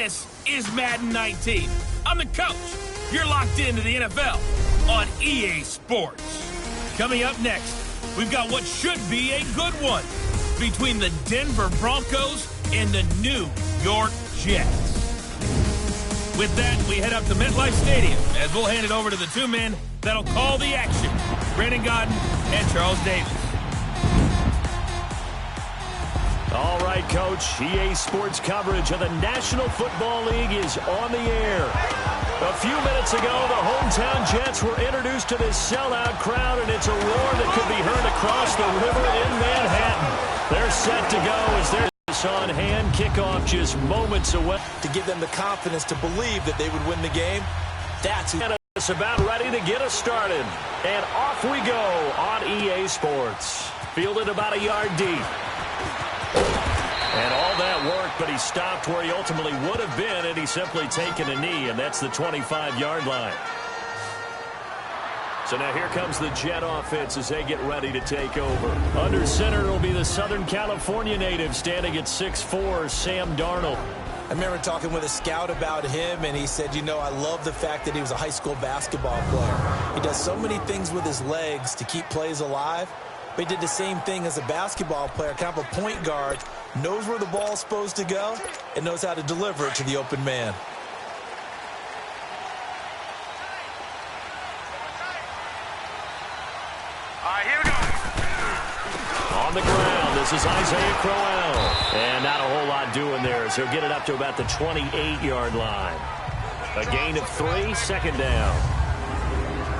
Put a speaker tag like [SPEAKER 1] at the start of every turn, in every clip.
[SPEAKER 1] This is Madden 19. I'm the coach. You're locked into the NFL on EA Sports. Coming up next, we've got what should be a good one between the Denver Broncos and the New York Jets. With that, we head up to MetLife Stadium as we'll hand it over to the two men that'll call the action, Brandon Godden and Charles Davis.
[SPEAKER 2] All right, Coach. EA Sports coverage of the National Football League is on the air. A few minutes ago, the hometown Jets were introduced to this sellout crowd, and it's a roar that could be heard across the river in Manhattan. They're set to go as they're on hand. Kickoff just moments away.
[SPEAKER 3] To give them the confidence to believe that they would win the game, that's who.
[SPEAKER 2] It's about ready to get us started. And off we go on EA Sports. Fielded about a yard deep. And all that worked, but he stopped where he ultimately would have been had he simply taken a knee, and that's the 25-yard line. So now here comes the Jet offense as they get ready to take over. Under center will be the Southern California native standing at 6'4", Sam Darnold.
[SPEAKER 3] I remember talking with a scout about him, and he said, you know, I love the fact that he was a high school basketball player. He does so many things with his legs to keep plays alive. But he did the same thing as a basketball player, kind of a point guard, knows where the ball's supposed to go, and knows how to deliver it to the open man.
[SPEAKER 4] All right, here we go.
[SPEAKER 2] On the ground, this is Isaiah Crowell. And not a whole lot doing there as he'll get it up to about the 28-yard line. A gain of 3, second down.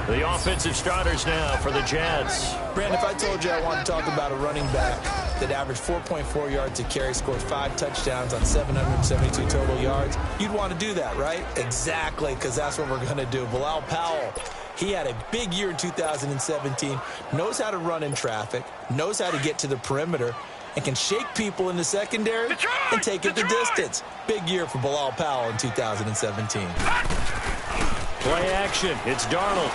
[SPEAKER 2] The offensive starters now for the Jets.
[SPEAKER 3] Brandon, if I told you I wanted to talk about a running back that averaged 4.4 yards a carry, scored 5 touchdowns on 772 total yards, you'd want to do that, right? Exactly, because that's what we're going to do. Bilal Powell, he had a big year in 2017, knows how to run in traffic, knows how to get to the perimeter, and can shake people in the secondary and take it the distance. Big year for Bilal Powell in 2017.
[SPEAKER 2] Play action. It's Darnold.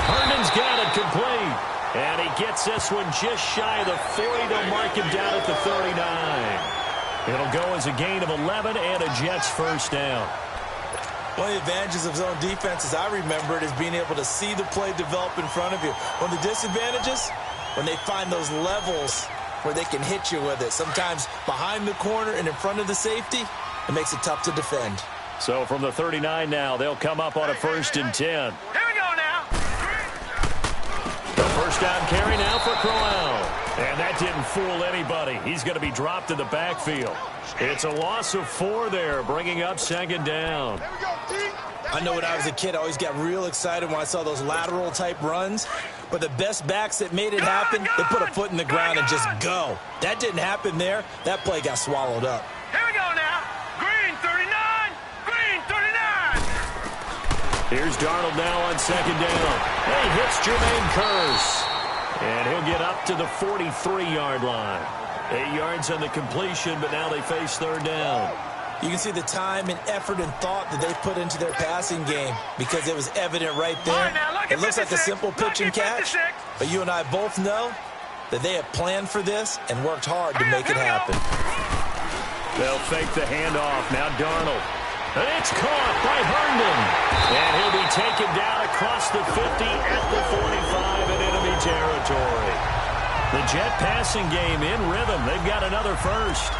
[SPEAKER 2] Herndon's got it complete. And he gets this one just shy of the 40 to mark him down at the 39. It'll go as a gain of 11 and a Jets first down.
[SPEAKER 3] One of the advantages of zone defense, as I remember it, is being able to see the play develop in front of you. One of the disadvantages, when they find those levels where they can hit you with it. Sometimes behind the corner and in front of the safety, it makes it tough to defend.
[SPEAKER 2] So from the 39 now, they'll come up on a 1st and 10.
[SPEAKER 4] Here we go now.
[SPEAKER 2] The first down carry now for Crowell. And that didn't fool anybody. He's going to be dropped in the backfield. It's a loss of 4 there, bringing up second down.
[SPEAKER 3] I know when I was a kid, I always got real excited when I saw those lateral-type runs. But the best backs that made it happen, they put a foot in the ground and just go. That didn't happen there. That play got swallowed up.
[SPEAKER 4] Here we go now. Green 39. Green 39.
[SPEAKER 2] Here's Darnold now on second down. And he hits Jermaine Kearse. And he'll get up to the 43-yard line. 8 yards on the completion, but now they face third down.
[SPEAKER 3] You can see the time and effort and thought that they put into their passing game because it was evident right there. It looks like a simple pitch and catch, but you and I both know that they have planned for this and worked hard to make it happen.
[SPEAKER 2] They'll fake the handoff. Now Darnold. And it's caught by Herndon. And he'll be taken down across the 50 at the 45 in enemy territory. The Jet passing game in rhythm. They've got another first.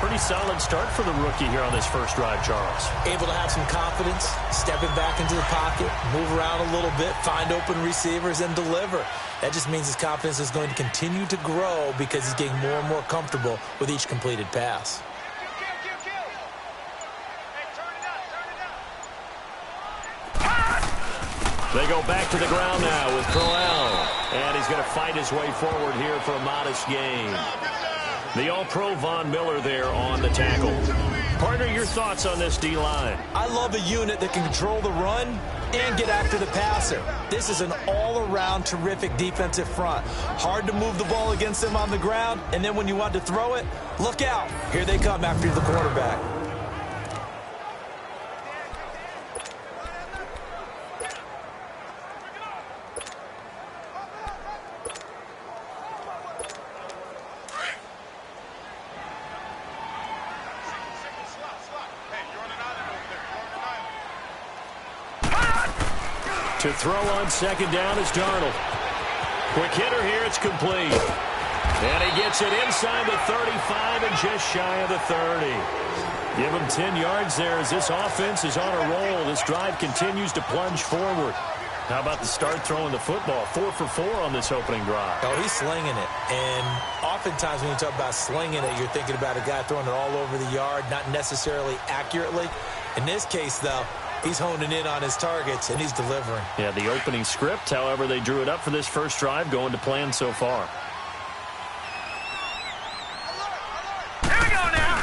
[SPEAKER 2] Pretty solid start for the rookie here on this first drive, Charles.
[SPEAKER 3] Able to have some confidence, stepping back into the pocket, move around a little bit, find open receivers, and deliver. That just means his confidence is going to continue to grow because he's getting more and more comfortable with each completed pass.
[SPEAKER 2] They go back to the ground now with Crowell. And he's going to fight his way forward here for a modest gain. The All-Pro Von Miller there on the tackle. Partner, your thoughts on this D-line?
[SPEAKER 3] I love a unit that can control the run and get after the passer. This is an all-around terrific defensive front. Hard to move the ball against them on the ground, and then when you want to throw it, look out. Here they come after the quarterback.
[SPEAKER 2] To throw on second down is Darnold. Quick hitter here. It's complete. And he gets it inside the 35 and just shy of the 30. Give him 10 yards there as this offense is on a roll. This drive continues to plunge forward. How about the start throwing the football? 4 for 4 on this opening drive.
[SPEAKER 3] Oh, he's slinging it. And oftentimes when you talk about slinging it, you're thinking about a guy throwing it all over the yard, not necessarily accurately. In this case, though, he's honing in on his targets, and he's delivering.
[SPEAKER 2] Yeah, the opening script, however, they drew it up for this first drive, going to plan so far.
[SPEAKER 4] Here we go now.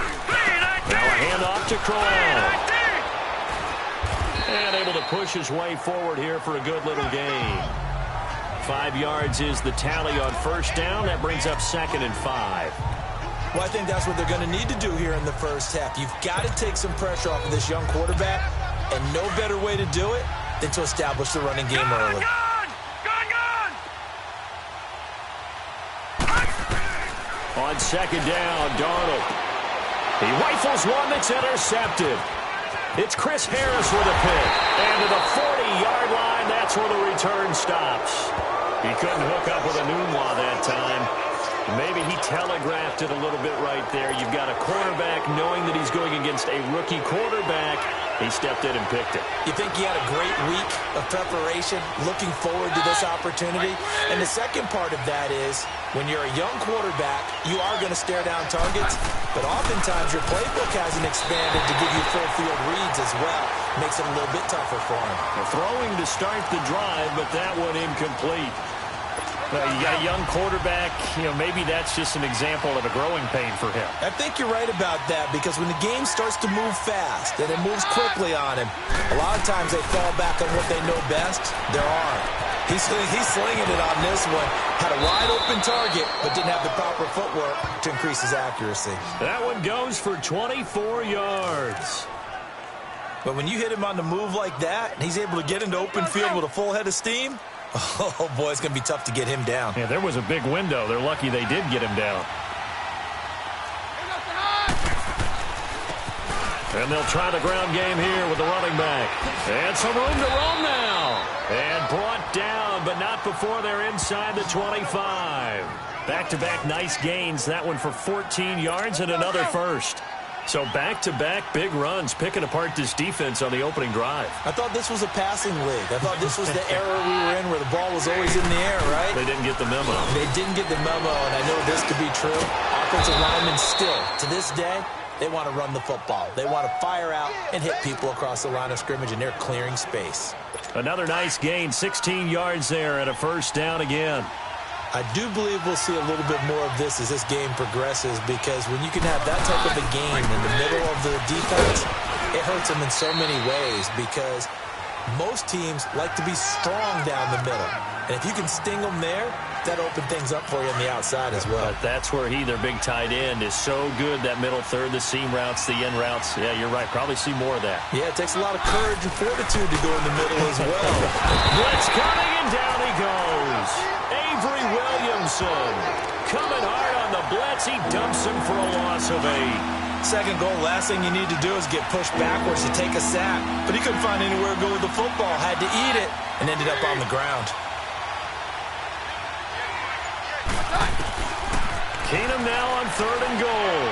[SPEAKER 2] Now a handoff to Crowell. And able to push his way forward here for a good little gain. 5 yards is the tally on first down. That brings up 2nd and 5.
[SPEAKER 3] Well, I think that's what they're going to need to do here in the first half. You've got to take some pressure off of this young quarterback, and no better way to do it than to establish the running game early.
[SPEAKER 2] On second down, Darnold. He rifles one that's intercepted. It's Chris Harris with a pick. And to the 40-yard line, that's where the return stops. He couldn't hook up with a Nunwa that time. Maybe he telegraphed it a little bit right there. You've got a quarterback knowing that he's going against a rookie quarterback. He stepped in and picked it.
[SPEAKER 3] You think he had a great week of preparation, looking forward to this opportunity? And the second part of that is, when you're a young quarterback, you are going to stare down targets, but oftentimes your playbook hasn't expanded to give you full field reads as well. Makes it a little bit tougher for him.
[SPEAKER 2] Throwing to start the drive, but that one incomplete. You got a young quarterback, maybe that's just an example of a growing pain for him.
[SPEAKER 3] I think you're right about that, because when the game starts to move fast and it moves quickly on him, a lot of times they fall back on what they know best, their arm. He's slinging it on this one. Had a wide open target, but didn't have the proper footwork to increase his accuracy.
[SPEAKER 2] That one goes for 24 yards.
[SPEAKER 3] But when you hit him on the move like that, and he's able to get into open field with a full head of steam, oh, boy, it's going to be tough to get him down.
[SPEAKER 2] Yeah, there was a big window. They're lucky they did get him down. And they'll try the ground game here with the running back. And some room to roam now. And brought down, but not before they're inside the 25. Back-to-back nice gains. That one for 14 yards and another first. So back-to-back big runs, picking apart this defense on the opening drive.
[SPEAKER 3] I thought this was a passing league. I thought this was the era we were in where the ball was always in the air, right?
[SPEAKER 2] They didn't get the memo.
[SPEAKER 3] They didn't get the memo, and I know this could be true. Offensive linemen still, to this day, they want to run the football. They want to fire out and hit people across the line of scrimmage, and they're clearing space.
[SPEAKER 2] Another nice gain, 16 yards there, and a first down again.
[SPEAKER 3] I do believe we'll see a little bit more of this as this game progresses, because when you can have that type of a game in the middle of the defense, it hurts them in so many ways, because most teams like to be strong down the middle. And if you can sting them there, that opens things up for you on the outside as well.
[SPEAKER 2] But that's where their big tight end, is so good, that middle third, the seam routes, the end routes. Yeah, you're right. Probably see more of that.
[SPEAKER 3] Yeah, it takes a lot of courage and fortitude to go in the middle as well.
[SPEAKER 2] Blitz coming, and down he goes. Avery Williamson coming hard on the blitz. He dumps him for a loss of 8.
[SPEAKER 3] Second goal, last thing you need to do is get pushed backwards to take a sack. But he couldn't find anywhere to go with the football, had to eat it, and ended up on the ground.
[SPEAKER 2] Keenum now on 3rd and goal.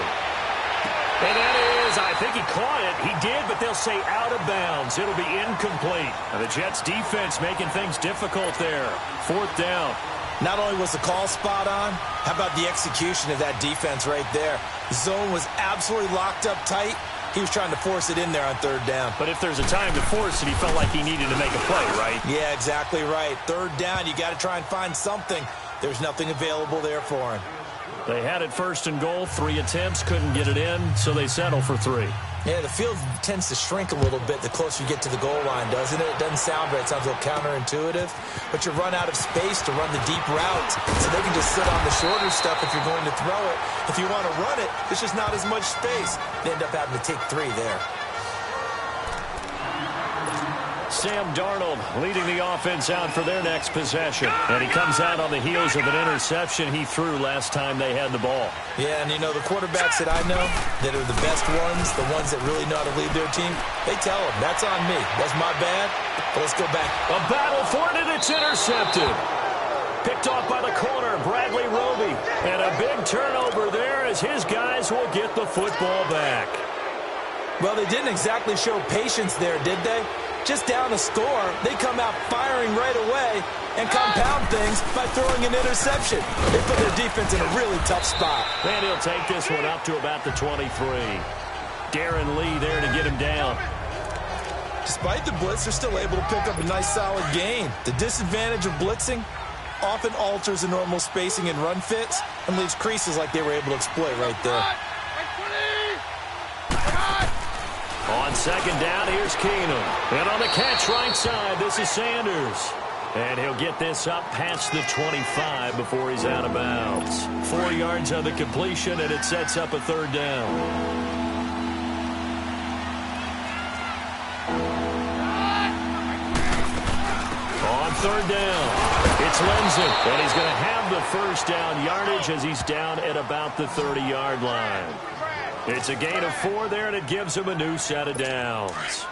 [SPEAKER 2] And that is, I think he caught it. He did, but they'll say out of bounds. It'll be incomplete. And the Jets defense making things difficult there. 4th down.
[SPEAKER 3] Not only was the call spot on, how about the execution of that defense right there? Zone was absolutely locked up tight. He was trying to force it in there on 3rd down.
[SPEAKER 2] But if there's a time to force it, he felt like he needed to make a play, right?
[SPEAKER 3] Yeah, exactly right. 3rd down, you got to try and find something. There's nothing available there for him.
[SPEAKER 2] They had it 1st and goal, 3 attempts, couldn't get it in, so they settle for 3.
[SPEAKER 3] Yeah, the field tends to shrink a little bit the closer you get to the goal line, doesn't it? It doesn't sound right. It sounds a little counterintuitive. But you run out of space to run the deep route, so they can just sit on the shorter stuff if you're going to throw it. If you want to run it, there's just not as much space. They end up having to take 3 there.
[SPEAKER 2] Sam Darnold leading the offense out for their next possession. And he comes out on the heels of an interception he threw last time they had the ball.
[SPEAKER 3] Yeah, and the quarterbacks that I know that are the best ones, the ones that really know how to lead their team, they tell them, that's on me. That's my bad. But let's go back.
[SPEAKER 2] A battle for it, and it's intercepted. Picked off by the corner, Bradley Roby. And a big turnover there as his guys will get the football back.
[SPEAKER 3] Well, they didn't exactly show patience there, did they? Just down a score, they come out firing right away and compound things by throwing an interception. They put their defense in a really tough spot.
[SPEAKER 2] And he'll take this one up to about the 23. Darren Lee there to get him down.
[SPEAKER 3] Despite the blitz, they're still able to pick up a nice solid gain. The disadvantage of blitzing often alters the normal spacing and run fits and leaves creases like they were able to exploit right there.
[SPEAKER 2] On second down, here's Keenum. And on the catch right side, this is Sanders. And he'll get this up past the 25 before he's out of bounds. 4 yards on the completion, and it sets up a third down. On third down, it's Lindsay. And he's going to have the first down yardage as he's down at about the 30-yard line. It's a gain of 4 there, and it gives him a new set of downs.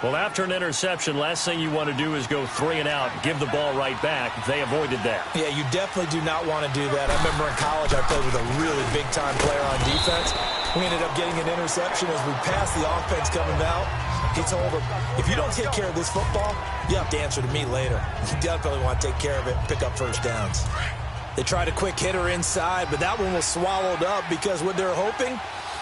[SPEAKER 2] Well, after an interception, last thing you want to do is go 3 and out, give the ball right back. They avoided that.
[SPEAKER 3] Yeah, you definitely do not want to do that. I remember in college I played with a really big-time player on defense. We ended up getting an interception as we passed the offense coming out. He told him, if you don't take care of this football, you have to answer to me later. You definitely want to take care of it and pick up first downs. They tried a quick hitter inside, but that one was swallowed up because what they're hoping,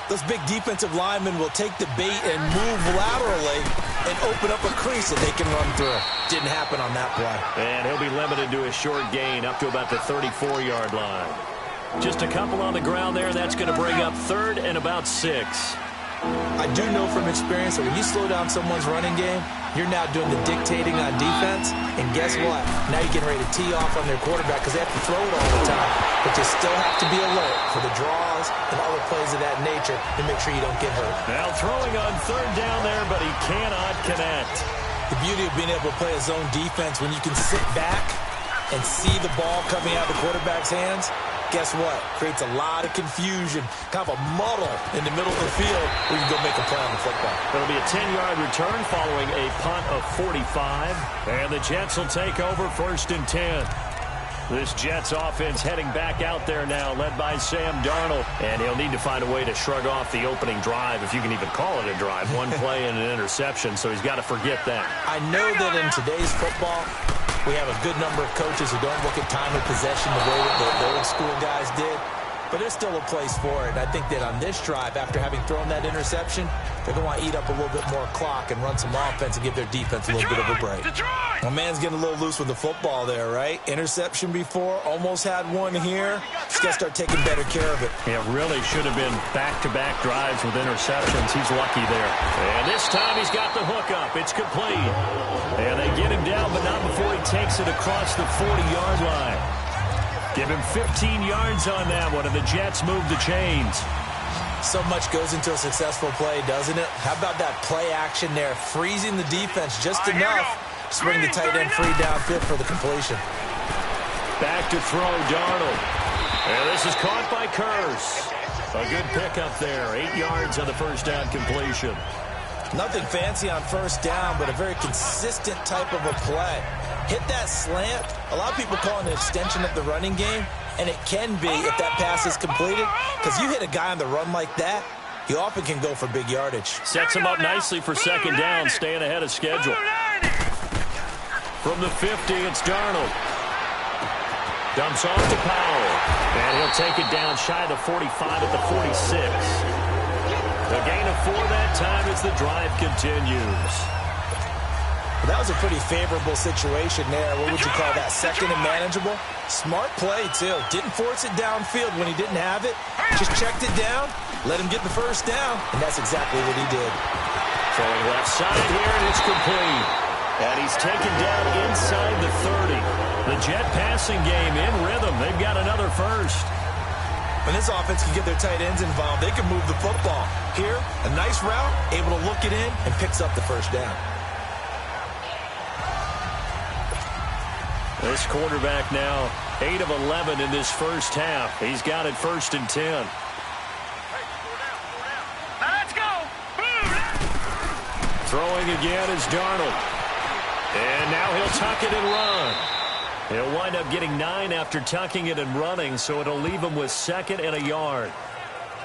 [SPEAKER 3] those big defensive linemen will take the bait and move laterally and open up a crease that they can run through. Didn't happen on that play.
[SPEAKER 2] And he'll be limited to a short gain up to about the 34-yard line. Just a couple on the ground there. That's going to bring up third and about 6.
[SPEAKER 3] I do know from experience that when you slow down someone's running game, you're now doing the dictating on defense. And guess what? Now you're getting ready to tee off on their quarterback because they have to throw it all the time. But you still have to be alert for the draws and other plays of that nature to make sure you don't get hurt.
[SPEAKER 2] Now throwing on third down there, but he cannot connect.
[SPEAKER 3] The beauty of being able to play a zone defense when you can sit back and see the ball coming out of the quarterback's hands, guess what? Creates a lot of confusion, kind of a muddle in the middle of the field where you can go make a play on the football.
[SPEAKER 2] It'll be a 10-yard return following a punt of 45. And the Jets will take over 1st and 10. This Jets offense heading back out there now, led by Sam Darnold. And he'll need to find a way to shrug off the opening drive, if you can even call it a drive. One play and an interception, so he's got to forget that.
[SPEAKER 3] I know that in today's football, we have a good number of coaches who don't look at time of possession the way that the old school guys did. But there's still a place for it. And I think that on this drive, after having thrown that interception, they're going to want to eat up a little bit more clock and run some offense and give their defense a little bit of a break. My man's getting a little loose with the football there, right? Interception before, almost had one here. He's got to start taking better care of it.
[SPEAKER 2] Yeah, really should have been back-to-back drives with interceptions. He's lucky there. And this time he's got the hook up. It's complete. And they get him down, but not before he takes it across the 40-yard line. Give him 15 yards on that one, and the Jets move the chains.
[SPEAKER 3] So much goes into a successful play, doesn't it? How about that play action there, freezing the defense just enough to bring the tight end free downfield for the completion.
[SPEAKER 2] Back to throw, Darnold. And this is caught by Curse. A good pickup there, 8 yards on the first down completion.
[SPEAKER 3] Nothing fancy on first down, but a very consistent type of a play. Hit that slant. A lot of people call it an extension of the running game, and it can be if that pass is completed, because you hit a guy on the run like that, he often can go for big yardage.
[SPEAKER 2] Sets him up nicely for second down, staying ahead of schedule. From the 50, it's Darnold. Dumps off to Powell, and he'll take it down shy of the 45 at the 46. A gain of 4 that time as the drive continues.
[SPEAKER 3] That was a pretty favorable situation there. What would you call that? Second and manageable? Smart play, too. Didn't force it downfield when he didn't have it. Just checked it down, let him get the first down, and that's exactly what he did.
[SPEAKER 2] Throwing left side here, and it's complete. And he's taken down inside the 30. The Jet passing game in rhythm. They've got another first.
[SPEAKER 3] When this offense can get their tight ends involved, they can move the football. Here, a nice route, able to look it in, and picks up the first down.
[SPEAKER 2] This quarterback now 8 of 11 in this first half. He's got it 1st and 10.
[SPEAKER 4] Let's go.
[SPEAKER 2] Throwing again is Darnold. And now he'll tuck it and run. He'll wind up getting 9 after tucking it and running, so it'll leave him with 2nd and a yard.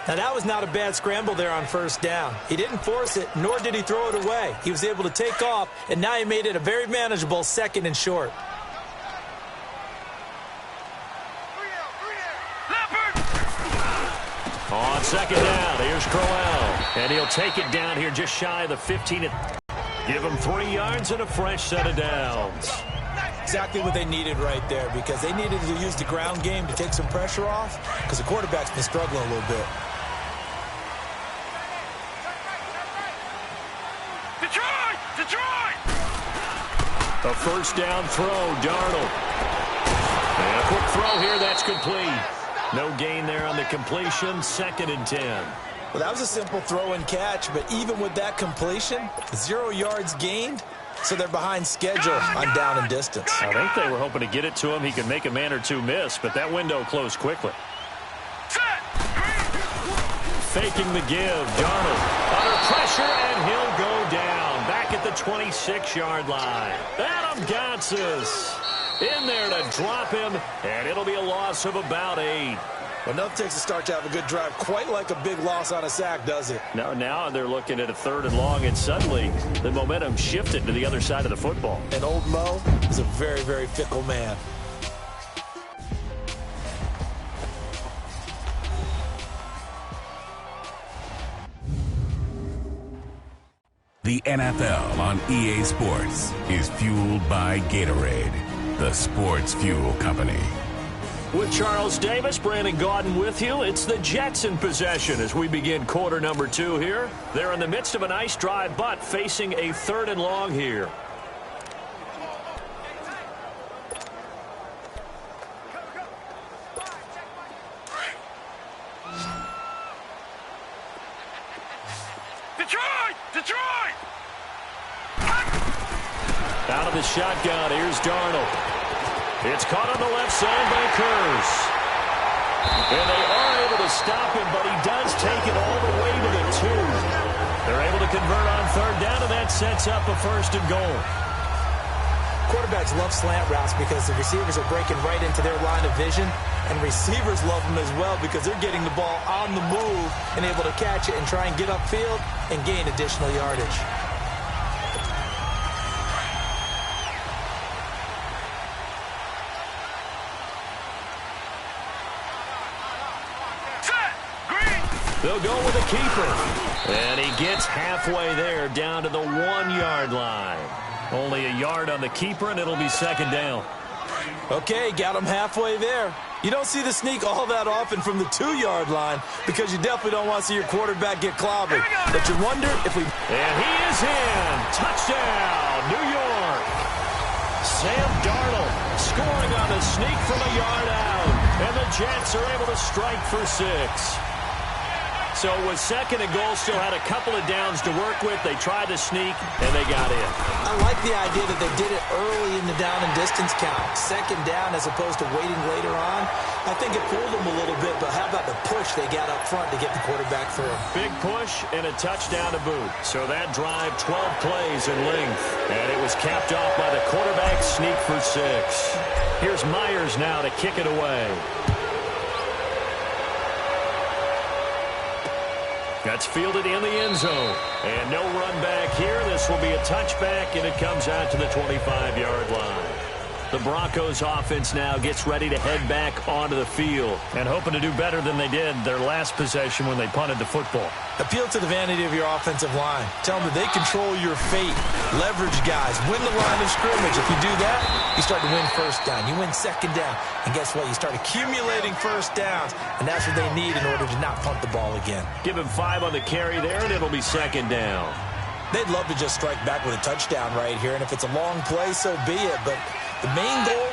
[SPEAKER 3] Now, that was not a bad scramble there on 1st down. He didn't force it, nor did he throw it away. He was able to take off, and now he made it a very manageable 2nd and short.
[SPEAKER 2] On 2nd down, here's Crowell. And he'll take it down here just shy of the 15. Give him 3 yards and a fresh set of downs.
[SPEAKER 3] Exactly what they needed right there, because they needed to use the ground game to take some pressure off, because the quarterback's been struggling a little bit.
[SPEAKER 4] Detroit!
[SPEAKER 2] A 1st down throw, Darnold. And a quick throw here, that's complete. No gain there on the completion, 2nd and 10.
[SPEAKER 3] Well, that was a simple throw and catch, but even with that completion, 0 yards gained, so they're behind schedule on down and distance.
[SPEAKER 2] I think they were hoping to get it to him. He could make a man or two miss, but that window closed quickly. Faking the give, Darnold under pressure, and he'll go down back at the 26-yard line. Adam Gotsis in there to drop him, and it'll be a loss of about 8.
[SPEAKER 3] Well, nothing takes a start to have a good drive quite like a big loss on a sack, does it?
[SPEAKER 2] No, now they're looking at a 3rd and long, and suddenly the momentum shifted to the other side of the football.
[SPEAKER 3] And old Mo is a very, very fickle man.
[SPEAKER 5] The NFL on EA Sports is fueled by Gatorade, the sports fuel company.
[SPEAKER 2] With Charles Davis, Brandon Gaudin with you. It's the Jets in possession as we begin quarter number 2 here. They're in the midst of a nice drive, but facing a 3rd and long here.
[SPEAKER 4] Detroit!
[SPEAKER 2] Out of the shotgun, here's Darnold. It's caught on the left side by Kurz. And they are able to stop him, but he does take it all the way to the 2. They're able to convert on 3rd down, and that sets up a 1st and goal.
[SPEAKER 3] Quarterbacks love slant routes because the receivers are breaking right into their line of vision, and receivers love them as well because they're getting the ball on the move and able to catch it and try and get upfield and gain additional yardage.
[SPEAKER 2] They'll go with a keeper. And he gets halfway there down to the 1-yard line. Only a yard on the keeper, and it'll be 2nd down.
[SPEAKER 3] Okay, got him halfway there. You don't see the sneak all that often from the 2-yard line because you definitely don't want to see your quarterback get clobbered. But you wonder if we...
[SPEAKER 2] And he is in. Touchdown, New York. Sam Darnold scoring on the sneak from a yard out. And the Jets are able to strike for 6. So with 2nd and goal, still had a couple of downs to work with. They tried to sneak, and they got in.
[SPEAKER 3] I like the idea that they did it early in the down and distance count. 2nd down as opposed to waiting later on. I think it fooled them a little bit, but how about the push they got up front to get the quarterback through?
[SPEAKER 2] Big push and a touchdown to boot. So that drive, 12 plays in length. And it was capped off by the quarterback sneak for 6. Here's Myers now to kick it away. That's fielded in the end zone. And no run back here. This will be a touchback, and it comes out to the 25-yard line. The Broncos offense now gets ready to head back onto the field and hoping to do better than they did their last possession when they punted the football.
[SPEAKER 3] Appeal to the vanity of your offensive line. Tell them that they control your fate. Leverage guys. Win the line of scrimmage. If you do that, you start to win 1st down. You win 2nd down. And guess what? You start accumulating 1st downs, and that's what they need in order to not punt the ball again.
[SPEAKER 2] Give him 5 on the carry there, and it'll be 2nd down.
[SPEAKER 3] They'd love to just strike back with a touchdown right here, and if it's a long play, so be it. But the main goal,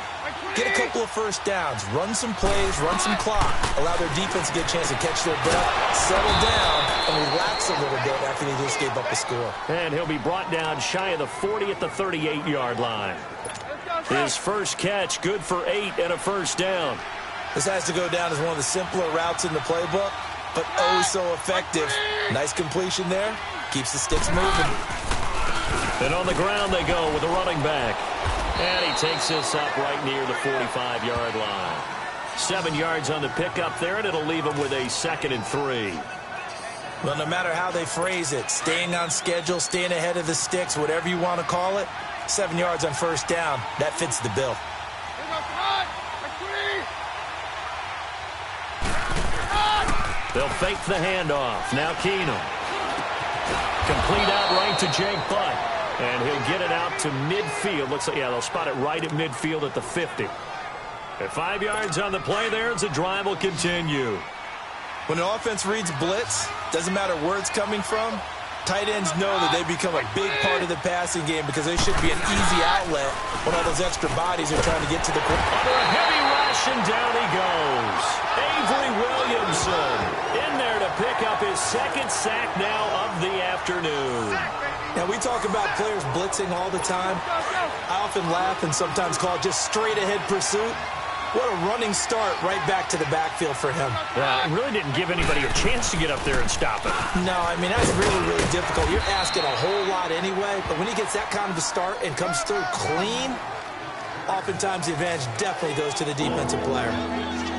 [SPEAKER 3] get a couple of 1st downs, run some plays, run some clock, allow their defense to get a chance to catch their breath, settle down, and relax a little bit after they just gave up a score.
[SPEAKER 2] And he'll be brought down shy of the 40 at the 38-yard line. His first catch, good for 8 and a first down.
[SPEAKER 3] This has to go down as one of the simpler routes in the playbook, but oh so effective. Nice completion there. Keeps the sticks moving.
[SPEAKER 2] And on the ground they go with the running back. And he takes this up right near the 45-yard line. 7 yards on the pickup there, and it'll leave him with a 2nd and 3.
[SPEAKER 3] Well, no matter how they phrase it, staying on schedule, staying ahead of the sticks, whatever you want to call it, 7 yards on first down, that fits the bill.
[SPEAKER 2] They'll fake the handoff. Now Keenum. Complete out right to Jake Butt. And he'll get it out to midfield. Looks like, yeah, they'll spot it right at midfield at the 50. At 5 yards on the play there, as the drive will continue.
[SPEAKER 3] When an offense reads blitz, doesn't matter where it's coming from, tight ends know that they become a big part of the passing game because they should be an easy outlet when all those extra bodies are trying to get to the quarterback.
[SPEAKER 2] Under a heavy rush, and down he goes. Avery Williamson in there to pick up his 2nd sack now of the afternoon.
[SPEAKER 3] Now, we talk about players blitzing all the time. I often laugh and sometimes call it just straight-ahead pursuit. What a running start right back to the backfield for him.
[SPEAKER 2] It really didn't give anybody a chance to get up there and stop it.
[SPEAKER 3] No, I mean, that's really, really difficult. You're asking a whole lot anyway, but when he gets that kind of a start and comes through clean, oftentimes the advantage definitely goes to the defensive player.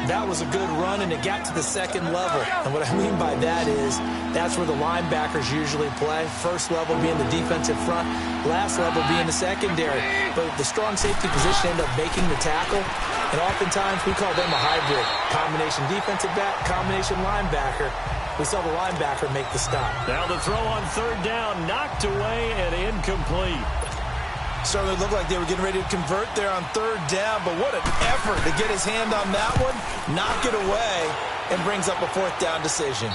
[SPEAKER 3] That was a good run, and it got to the 2nd level. And what I mean by that is that's where the linebackers usually play. First level being the defensive front, last level being the secondary. But the strong safety position ended up making the tackle, and oftentimes we call them a hybrid. Combination defensive back, combination linebacker. We saw the linebacker make the stop.
[SPEAKER 2] Now the throw on 3rd down, knocked away and incomplete.
[SPEAKER 3] Certainly looked like they were getting ready to convert there on 3rd down, but what an effort to get his hand on that one, knock it away, and brings up a 4th down decision.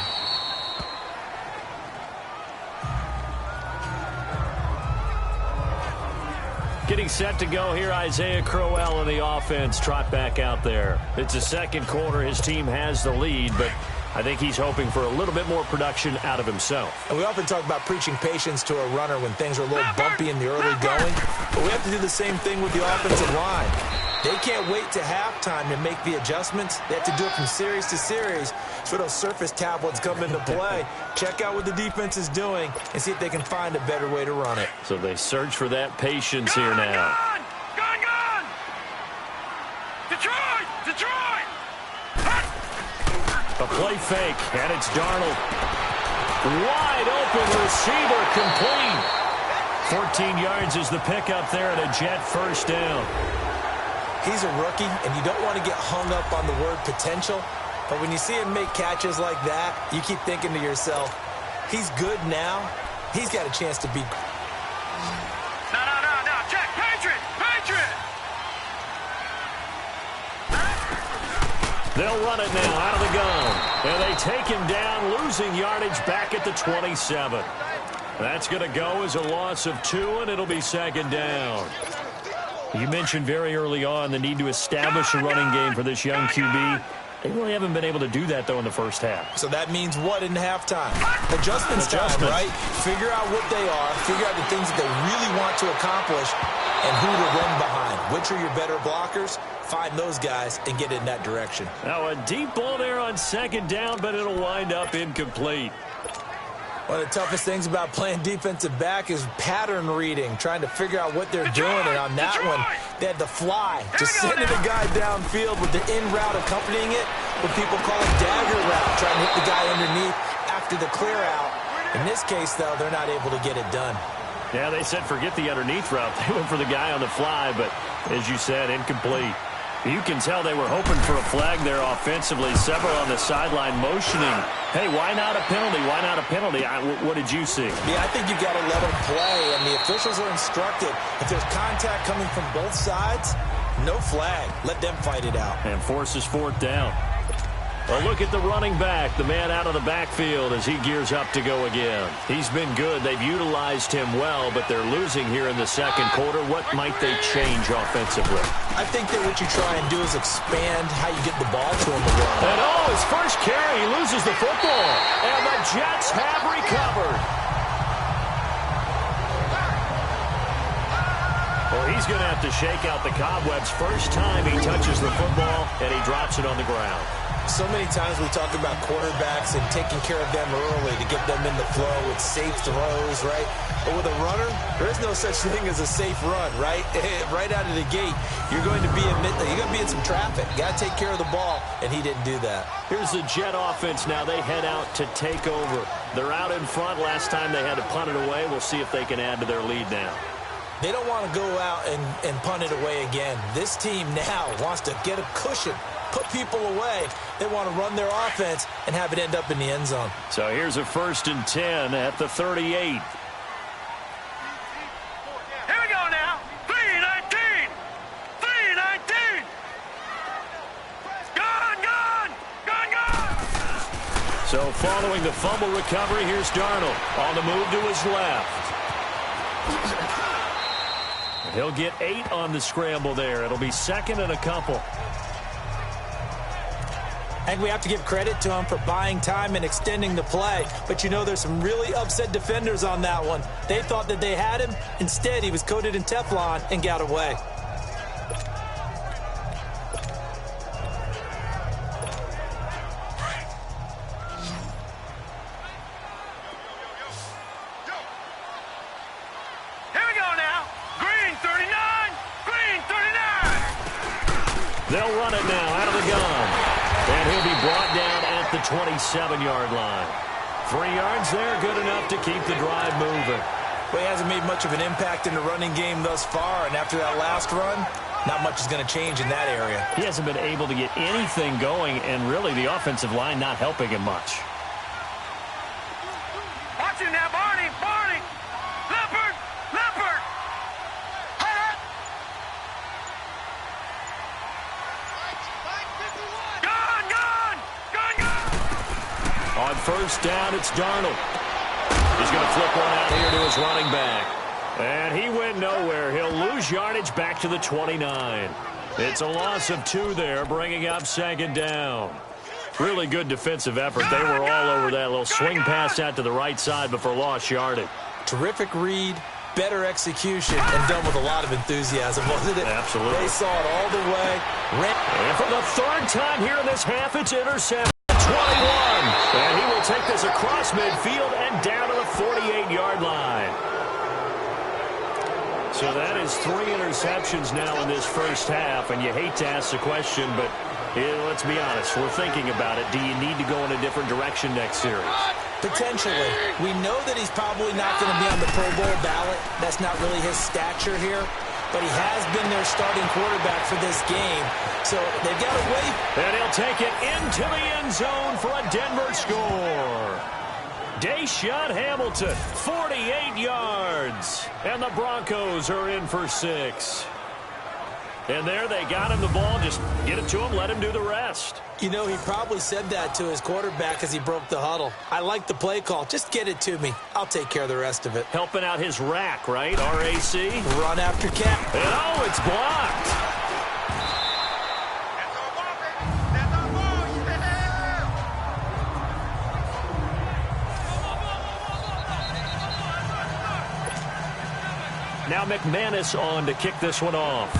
[SPEAKER 2] Getting set to go here, Isaiah Crowell in the offense. Trot back out there. It's the 2nd quarter. His team has the lead, but I think he's hoping for a little bit more production out of himself.
[SPEAKER 3] And we often talk about preaching patience to a runner when things are a little bumpy in the early going, but we have to do the same thing with the offensive line. They can't wait to halftime to make the adjustments. They have to do it from series to series so those surface tablets come into play. Check out what the defense is doing and see if they can find a better way to run it.
[SPEAKER 2] So they search for that patience here now.
[SPEAKER 4] Gone! Detroit!
[SPEAKER 2] A play fake, and it's Darnold. Wide open receiver, complete. 14 yards is the pickup there, and a Jet first down.
[SPEAKER 3] He's a rookie, and you don't want to get hung up on the word potential, but when you see him make catches like that, you keep thinking to yourself, he's good now. He's got a chance to be.
[SPEAKER 4] No, check, Patriot!
[SPEAKER 2] They'll run it now out of the gun. And they take him down, losing yardage back at the 27. That's going to go as a loss of 2, and it'll be 2nd down. You mentioned very early on the need to establish a running game for this young QB. They really haven't been able to do that, though, in the first half.
[SPEAKER 3] So that means what in halftime? Adjustments time, right? Figure out what they are, figure out the things that they really want to accomplish, and who to run behind. Which are your better blockers? Find those guys and get in that direction.
[SPEAKER 2] Now a deep ball there on 2nd down, but it'll wind up incomplete.
[SPEAKER 3] One of the toughest things about playing defensive back is pattern reading, trying to figure out what they're doing. And on that one, they had the fly, just sending a guy downfield with the in route accompanying it, what people call a dagger route, trying to hit the guy underneath after the clear out. In this case, though, they're not able to get it done.
[SPEAKER 2] Yeah, they said forget the underneath route. They went for the guy on the fly, but as you said, incomplete. You can tell they were hoping for a flag there offensively. Several on the sideline motioning. Hey, why not a penalty? Why not a penalty? What did you see?
[SPEAKER 3] Yeah, I think you've got to let them play, and the officials are instructed. If there's contact coming from both sides, no flag. Let them fight it out.
[SPEAKER 2] And forces 4th down. A look at the running back, the man out of the backfield as he gears up to go again. He's been good. They've utilized him well, but they're losing here in the 2nd quarter. What might they change offensively?
[SPEAKER 3] I think that what you try and do is expand how you get the ball to him a little.
[SPEAKER 2] And his first carry, he loses the football. And the Jets have recovered. So he's going to have to shake out the cobwebs first time he touches the football, and he drops it on the ground.
[SPEAKER 3] So many times we talk about quarterbacks and taking care of them early to get them in the flow with safe throws, right? But with a runner, there is no such thing as a safe run, right? Right out of the gate, you're going to be in some traffic. You got to take care of the ball, and he didn't do that.
[SPEAKER 2] Here's the Jet offense now. They head out to take over. They're out in front. Last time they had to punt it away. We'll see if they can add to their lead now.
[SPEAKER 3] They don't want to go out and punt it away again. This team now wants to get a cushion, put people away. They want to run their offense and have it end up in the end zone.
[SPEAKER 2] So here's a 1st and 10 at the 38.
[SPEAKER 4] Here we go now. 3-19. 3-19. Gone.
[SPEAKER 2] So following the fumble recovery, here's Darnold on the move to his left. He'll get 8 on the scramble there. It'll be 2nd and a couple.
[SPEAKER 3] I think we have to give credit to him for buying time and extending the play. But you know, there's some really upset defenders on that one. They thought that they had him. Instead, he was coated in Teflon and got away.
[SPEAKER 2] They'll run it now out of the gun. And he'll be brought down at the 27-yard line. 3 yards there, good enough to keep the drive moving.
[SPEAKER 3] Well, he hasn't made much of an impact in the running game thus far, and after that last run, not much is going to change in that area.
[SPEAKER 2] He hasn't been able to get anything going, and really the offensive line not helping him much.
[SPEAKER 4] Watch him now, Barney. Leopard.
[SPEAKER 2] On 1st down, it's Darnold. He's going to flip one out here to his running back. And he went nowhere. He'll lose yardage back to the 29. It's a loss of 2 there, bringing up 2nd down. Really good defensive effort. They were all over that little swing pass out to the right side before lost yardage.
[SPEAKER 3] Terrific read, better execution, and done with a lot of enthusiasm, wasn't it?
[SPEAKER 2] Absolutely.
[SPEAKER 3] They saw it all the way.
[SPEAKER 2] And for the 3rd time here in this half, it's intercepted. 21. And he will take this across midfield and down to the 48-yard line. So that is 3 interceptions now in this first half. And you hate to ask the question, but let's be honest. We're thinking about it. Do you need to go in a different direction next series?
[SPEAKER 3] Potentially. We know that he's probably not going to be on the Pro Bowl ballot. That's not really his stature here. But he has been their starting quarterback for this game. So they've got to wait.
[SPEAKER 2] And he'll take it into the end zone for a Denver score. Deshaun Hamilton, 48 yards. And the Broncos are in for 6. And there they got him the ball. Just get it to him, let him do the rest.
[SPEAKER 3] You know, he probably said that to his quarterback as he broke the huddle. I like the play call. Just get it to me. I'll take care of the rest of it.
[SPEAKER 2] Helping out his rack, right? R-A-C.
[SPEAKER 3] Run after cap.
[SPEAKER 2] And oh, it's blocked. Now McManus on to kick this one off.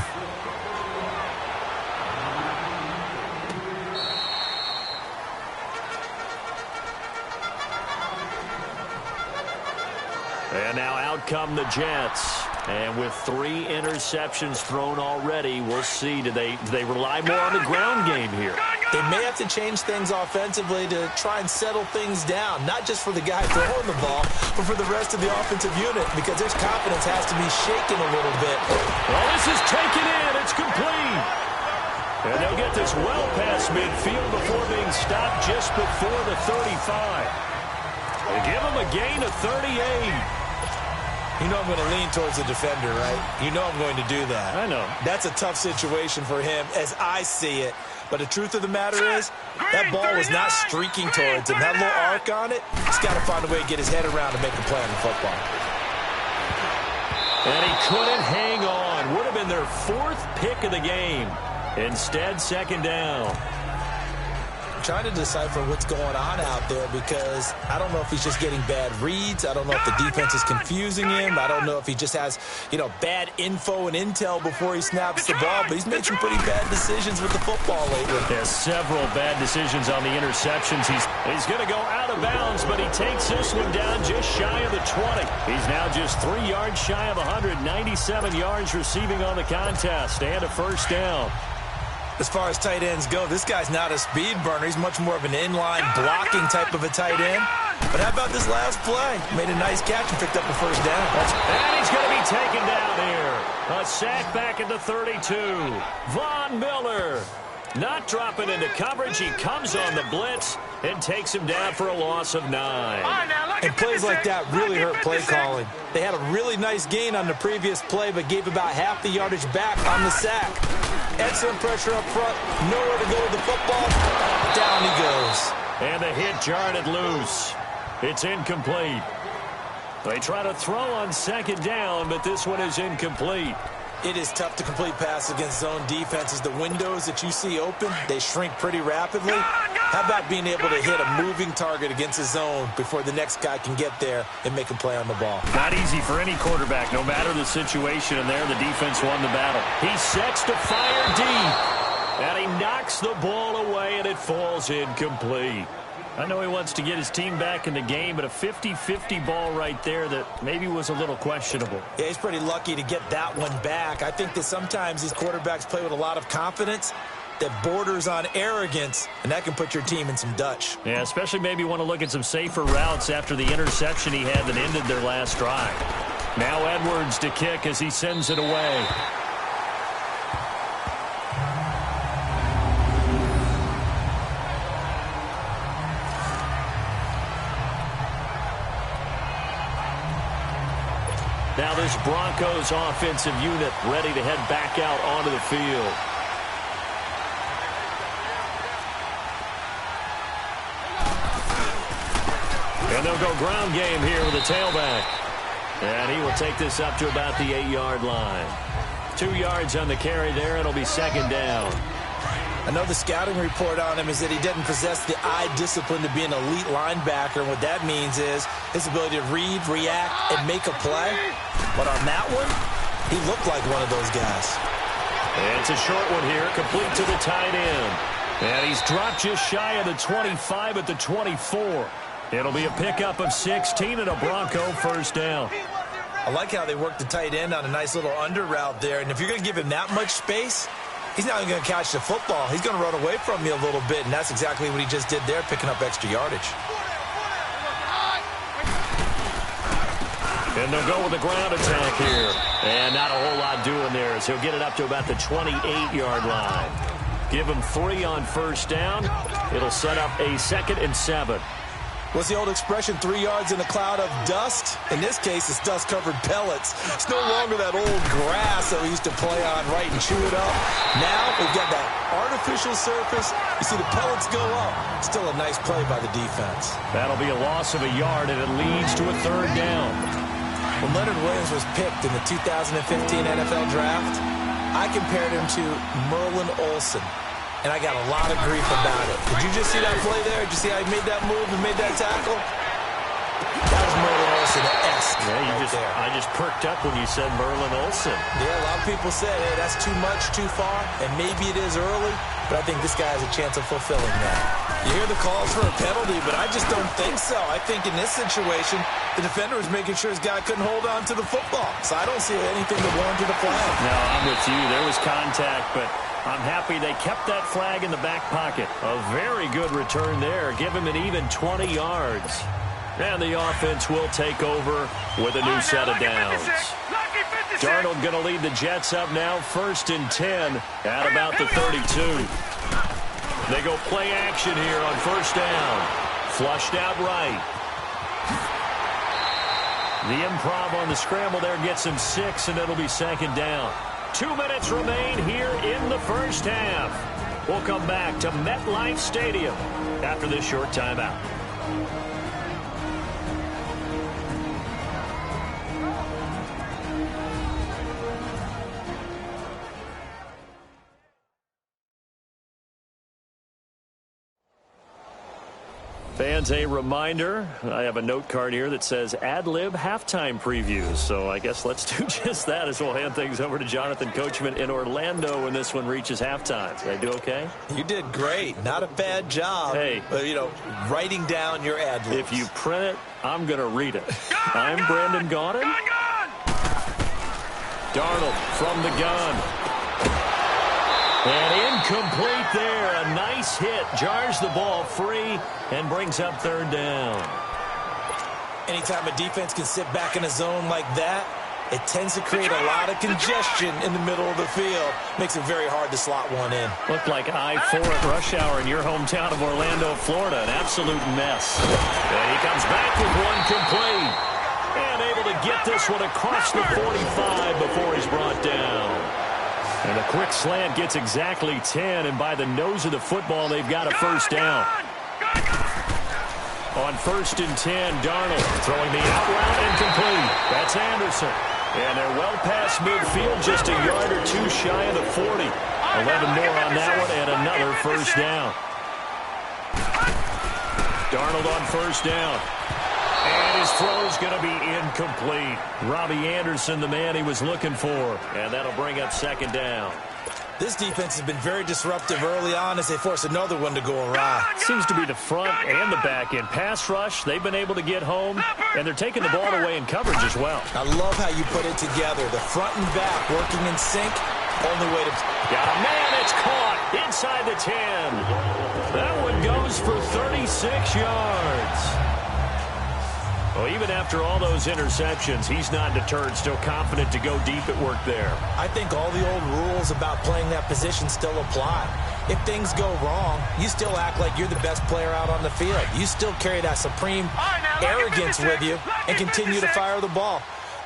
[SPEAKER 2] And now out come the Jets. And with 3 interceptions thrown already, we'll see. Do they rely more on the ground game here?
[SPEAKER 3] They may have to change things offensively to try and settle things down, not just for the guy throwing the ball, but for the rest of the offensive unit, because their confidence has to be shaken a little bit.
[SPEAKER 2] Well, this is taken in. It's complete. And they'll get this well past midfield before being stopped just before the 35. They give him a gain of 38.
[SPEAKER 3] You know I'm going to lean towards the defender, right? You know I'm going to do that.
[SPEAKER 2] I know.
[SPEAKER 3] That's a tough situation for him as I see it. But the truth of the matter is, that ball was not streaking towards him. That little arc on it, he's got to find a way to get his head around to make a play on the football.
[SPEAKER 2] And he couldn't hang on. Would have been their 4th pick of the game. Instead, 2nd down.
[SPEAKER 3] trying to decipher what's going on out there because I don't know if he's just getting bad reads. I don't know if the defense is confusing him. I don't know if he just has, bad info and intel before he snaps the ball. But he's made some pretty bad decisions with the football lately.
[SPEAKER 2] There's several bad decisions on the interceptions. He's going to go out of bounds, but he takes this one down just shy of the 20. He's now just 3 yards shy of 197 yards receiving on the contest and a first down.
[SPEAKER 3] As far as tight ends go, this guy's not a speed burner. He's much more of an inline blocking type of a tight end. But how about this last play? Made a nice catch and picked up a first down.
[SPEAKER 2] And he's going to be taken down here. A sack back at the 32. Von Miller not dropping into coverage. He comes on the blitz and takes him down for a loss of 9.
[SPEAKER 3] And plays like that really hurt play calling. They had a really nice gain on the previous play, but gave about half the yardage back on the sack. Excellent pressure up front. Nowhere to go with the football. Down he goes.
[SPEAKER 2] And the hit jarred it loose. It's incomplete. They try to throw on second down, but this one is incomplete.
[SPEAKER 3] It is tough to complete passes against zone defenses. The windows that you see open, they shrink pretty rapidly. How about being able to hit a moving target against a zone before the next guy can get there and make a play on the ball?
[SPEAKER 2] Not easy for any quarterback, no matter the situation. And there, the defense won the battle. He sets to fire deep, and he knocks the ball away, and it falls incomplete. I know he wants to get his team back in the game, but a 50-50 ball right there that maybe was a little questionable.
[SPEAKER 3] Yeah, he's pretty lucky to get that one back. I think that sometimes these quarterbacks play with a lot of confidence that borders on arrogance, and that can put your team in some Dutch.
[SPEAKER 2] Yeah, especially maybe want to look at some safer routes after the interception he had that ended their last drive. Now Edwards to kick as he sends it away. Now this Broncos offensive unit ready to head back out onto the field. And they'll go ground game here with a tailback. And he will take this up to about the 8-yard line. 2 yards on the carry there. It'll be second down.
[SPEAKER 3] I know the scouting report on him is that he doesn't possess the eye discipline to be an elite linebacker. And what that means is his ability to read, react, and make a play. But on that one, he looked like one of those guys.
[SPEAKER 2] And it's a short one here, complete to the tight end. And he's dropped just shy of the 25 at the 24. It'll be a pickup of 16 and a Bronco first down.
[SPEAKER 3] I like how they work the tight end on a nice little under route there. And if you're going to give him that much space, he's not even going to catch the football. He's going to run away from you a little bit, and that's exactly what he just did there, picking up extra yardage.
[SPEAKER 2] And they'll go with the ground attack here. And not a whole lot doing there as he'll get it up to about the 28-yard line. Give him 3 on first down. It'll set up a 2nd and 7.
[SPEAKER 3] What's the old expression, 3 yards in a cloud of dust? In this case, it's dust-covered pellets. It's no longer that old grass that we used to play on, right, and chew it up. Now we've got that artificial surface. You see the pellets go up. Still a nice play by the defense.
[SPEAKER 2] That'll be a loss of a yard, and it leads to a 3rd down.
[SPEAKER 3] When Leonard Williams was picked in the 2015 NFL Draft, I compared him to Merlin Olsen. And I got a lot of grief about it. Did you just see that play there? Did you see how he made that move and made that tackle? That was Merlin Olsen-esque.
[SPEAKER 2] Yeah, I just perked up when you said Merlin Olsen.
[SPEAKER 3] Yeah, a lot of people said, hey, that's too much, too far, and maybe it is early, but I think this guy has a chance of fulfilling that. You hear the calls for a penalty, but I just don't think so. I think in this situation, the defender was making sure his guy couldn't hold on to the football. So I don't see anything that warranted a flag.
[SPEAKER 2] No, I'm with you. There was contact, but I'm happy they kept that flag in the back pocket. A very good return there. Give him an even 20 yards. And the offense will take over with a new set of downs. Darnold going to lead the Jets up now, 1st and 10 at about the 32. They go play action here on first down. Flushed out right. The improv on the scramble there gets him 6, and it'll be 2nd down. 2 minutes remain here in the first half. We'll come back to MetLife Stadium after this short timeout. Fans, a reminder, I have a note card here that says ad-lib halftime previews. So I guess let's do just that as we'll hand things over to Jonathan Coachman in Orlando when this one reaches halftime. Did I do okay?
[SPEAKER 3] You did great. Not a bad job.
[SPEAKER 2] Hey.
[SPEAKER 3] But, writing down your ad-libs.
[SPEAKER 2] If you print it, I'm going to read it. I'm Brandon Gaudin. Darnold from the gun. And incomplete there. A nice hit. Jars the ball free and brings up third down.
[SPEAKER 3] Anytime a defense can sit back in a zone like that, it tends to create a lot of congestion in the middle of the field. Makes it very hard to slot one in.
[SPEAKER 2] Looked like I-4 at rush hour in your hometown of Orlando, Florida. An absolute mess. And he comes back with one complete. And able to get this one across the 45 before he's brought down. And a quick slant gets exactly 10, and by the nose of the football, they've got a first down. On 1st and 10, Darnold throwing the out route incomplete. That's Anderson. And they're well past midfield, just a yard or two shy of the 40. 11 more on that one, and another first down. Darnold on first down. And his throw's going to be incomplete. Robbie Anderson, the man he was looking for. And that'll bring up second down.
[SPEAKER 3] This defense has been very disruptive early on as they force another one to go awry.
[SPEAKER 2] Seems to be the front and the back end. Pass rush, they've been able to get home, and they're taking the ball away in coverage as well.
[SPEAKER 3] I love how you put it together. The front and back working in sync. Only way to...
[SPEAKER 2] Got a man, it's caught inside the 10. That one goes for 36 yards. Well, even after all those interceptions, he's not deterred, still confident to go deep at work there.
[SPEAKER 3] I think all the old rules about playing that position still apply. If things go wrong, you still act like you're the best player out on the field. You still carry that supreme arrogance with you and continue to fire the ball.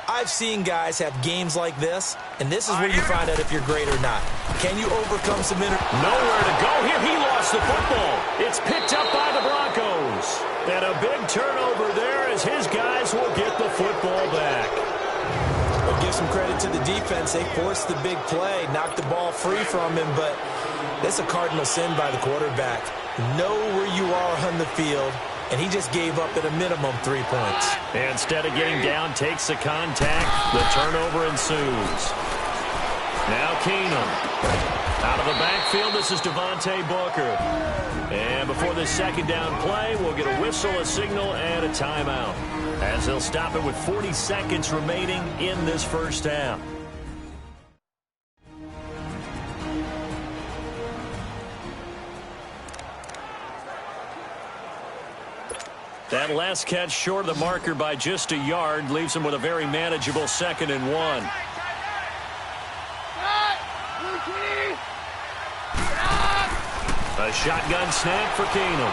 [SPEAKER 3] I've seen guys have games like this, and this is where you find out if you're great or not. Can you overcome some
[SPEAKER 2] Nowhere to go here. He lost the football. It's picked up by the Broncos. And a big turnover there as his guys will get the football back.
[SPEAKER 3] Well, give some credit to the defense. They forced the big play, knocked the ball free from him, but that's a cardinal sin by the quarterback. Know where you are on the field, and he just gave up at a minimum 3 points.
[SPEAKER 2] Instead of getting down, takes the contact. The turnover ensues. Now Keenum. Out of the backfield, this is Devontae Booker. And before this second down play, we'll get a whistle, a signal, and a timeout, as they'll stop it with 40 seconds remaining in this first half. That last catch short of the marker by just a yard leaves him with a very manageable 2nd and 1. A shotgun snap for Keenum.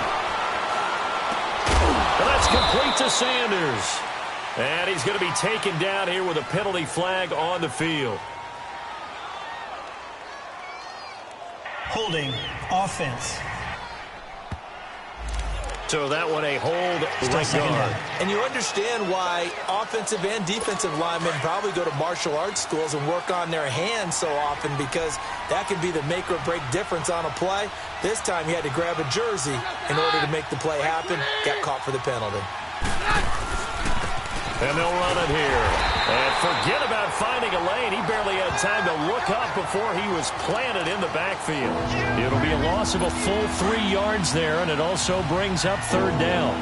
[SPEAKER 2] And that's complete to Sanders. And he's going to be taken down here with a penalty flag on the field.
[SPEAKER 6] Holding offense.
[SPEAKER 2] So that one a hold right guard.
[SPEAKER 3] And you understand why offensive and defensive linemen probably go to martial arts schools and work on their hands so often, because that can be the make or break difference on a play. This time he had to grab a jersey in order to make the play happen. Got caught for the penalty.
[SPEAKER 2] And they'll run it here. And forget about finding a lane. He barely had time to look up before he was planted in the backfield. It'll be a loss of a full 3 yards there, and it also brings up third down.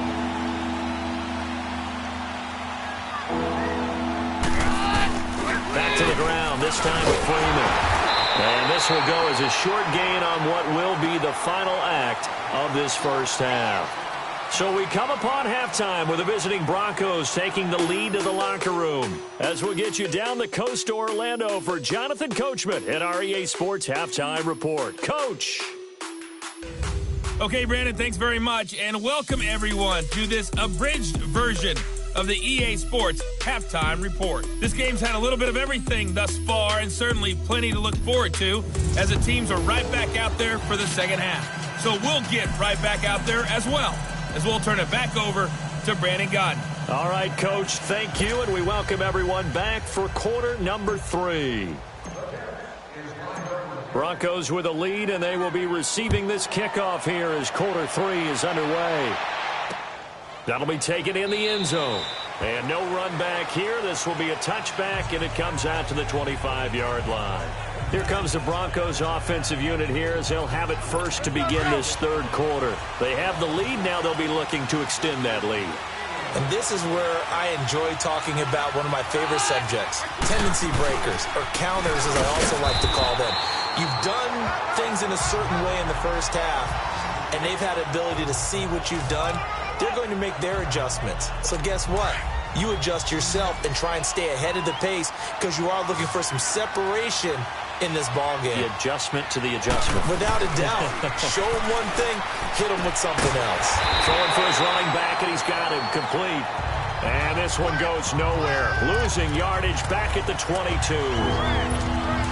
[SPEAKER 2] Back to the ground, this time with Freeman. And this will go as a short gain on what will be the final act of this first half. So we come upon halftime with the visiting Broncos taking the lead to the locker room. As we'll get you down the coast to Orlando for Jonathan Coachman at our EA Sports Halftime Report. Coach.
[SPEAKER 1] Okay, Brandon, thanks very much. And welcome, everyone, to this abridged version of the EA Sports Halftime Report. This game's had a little bit of everything thus far, and certainly plenty to look forward to, as the teams are right back out there for the second half. So we'll get right back out there as well, as we'll turn it back over to Brandon Gaudin.
[SPEAKER 2] All right, Coach, thank you, and we welcome everyone back for quarter number 3. Broncos with a lead, and they will be receiving this kickoff here as quarter 3 is underway. That'll be taken in the end zone. And no run back here. This will be a touchback, and it comes out to the 25-yard line. Here comes the Broncos offensive unit here as they'll have it first to begin this third quarter. They have the lead. Now they'll be looking to extend that lead.
[SPEAKER 3] And this is where I enjoy talking about one of my favorite subjects, tendency breakers, or counters as I also like to call them. You've done things in a certain way in the first half, and they've had the ability to see what you've done. They're going to make their adjustments. So guess what? You adjust yourself and try and stay ahead of the pace because you are looking for some separation in this ball game.
[SPEAKER 2] The adjustment to the adjustment.
[SPEAKER 3] Without a doubt. Show him one thing, hit him with something else.
[SPEAKER 2] Throwing for his running back, and he's got him complete. And this one goes nowhere. Losing yardage back at the 22.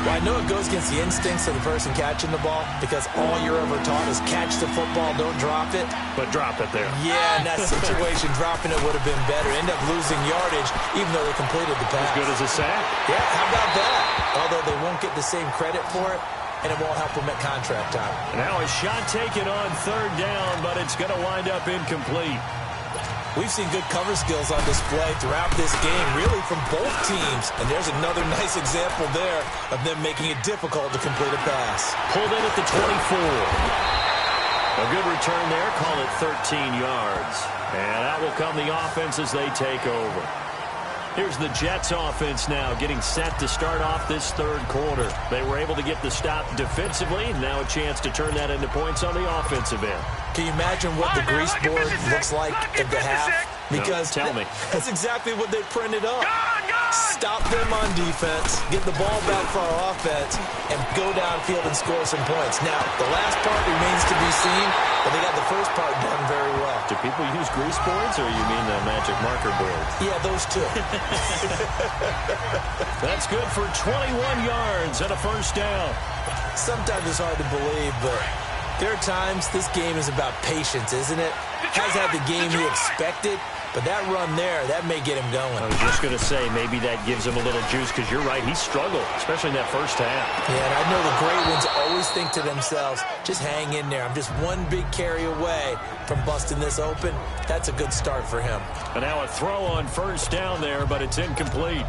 [SPEAKER 3] Well, I know it goes against the instincts of the person catching the ball because all you're ever taught is catch the football, don't drop it.
[SPEAKER 2] But drop it there.
[SPEAKER 3] Yeah, in that situation, dropping it would have been better. End up losing yardage even though they completed the pass.
[SPEAKER 2] As good as a sack.
[SPEAKER 3] Yeah, how about that? Although they won't get the same credit for it, and it won't help them at contract time.
[SPEAKER 2] Now a shot taken on third down, but it's going to wind up incomplete.
[SPEAKER 3] We've seen good cover skills on display throughout this game, really from both teams. And there's another nice example there of them making it difficult to complete a pass.
[SPEAKER 2] Pulled in at the 24. A good return there, call it 13 yards. And out will come the offense as they take over. Here's the Jets offense now getting set to start off this third quarter. They were able to get the stop defensively. Now a chance to turn that into points on the offensive end.
[SPEAKER 3] Can you imagine what the grease board looks like at the half? Because
[SPEAKER 2] no, tell me.
[SPEAKER 3] That's exactly what they printed up. Stop them on defense, get the ball back for our offense, and go downfield and score some points. Now, the last part remains to be seen, but they got the first part done very well.
[SPEAKER 2] Do people use grease boards, or you mean the magic marker boards?
[SPEAKER 3] Yeah, those two.
[SPEAKER 2] That's good for 21 yards and a first down.
[SPEAKER 3] Sometimes it's hard to believe, but there are times this game is about patience, isn't it? Has had the game he expected, but that run there, that may get him going.
[SPEAKER 2] I was just going to say, maybe that gives him a little juice, because you're right, he struggled, especially in that first half.
[SPEAKER 3] Yeah, and I know the great ones always think to themselves, just hang in there. I'm just one big carry away from busting this open. That's a good start for him.
[SPEAKER 2] And now a throw on first down there, but it's incomplete.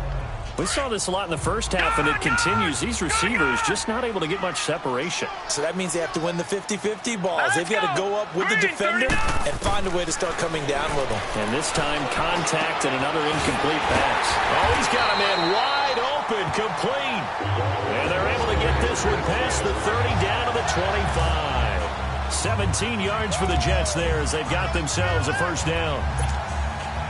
[SPEAKER 2] We saw this a lot in the first half, and it continues. These receivers just not able to get much separation.
[SPEAKER 3] So that means they have to win the 50-50 balls. They've got to go up with the defender and find a way to start coming down with them.
[SPEAKER 2] And this time, contact and another incomplete pass. Oh, he's got a man wide open, complete. And they're able to get this one past the 30 down to the 25. 17 yards for the Jets there as they've got themselves a first down.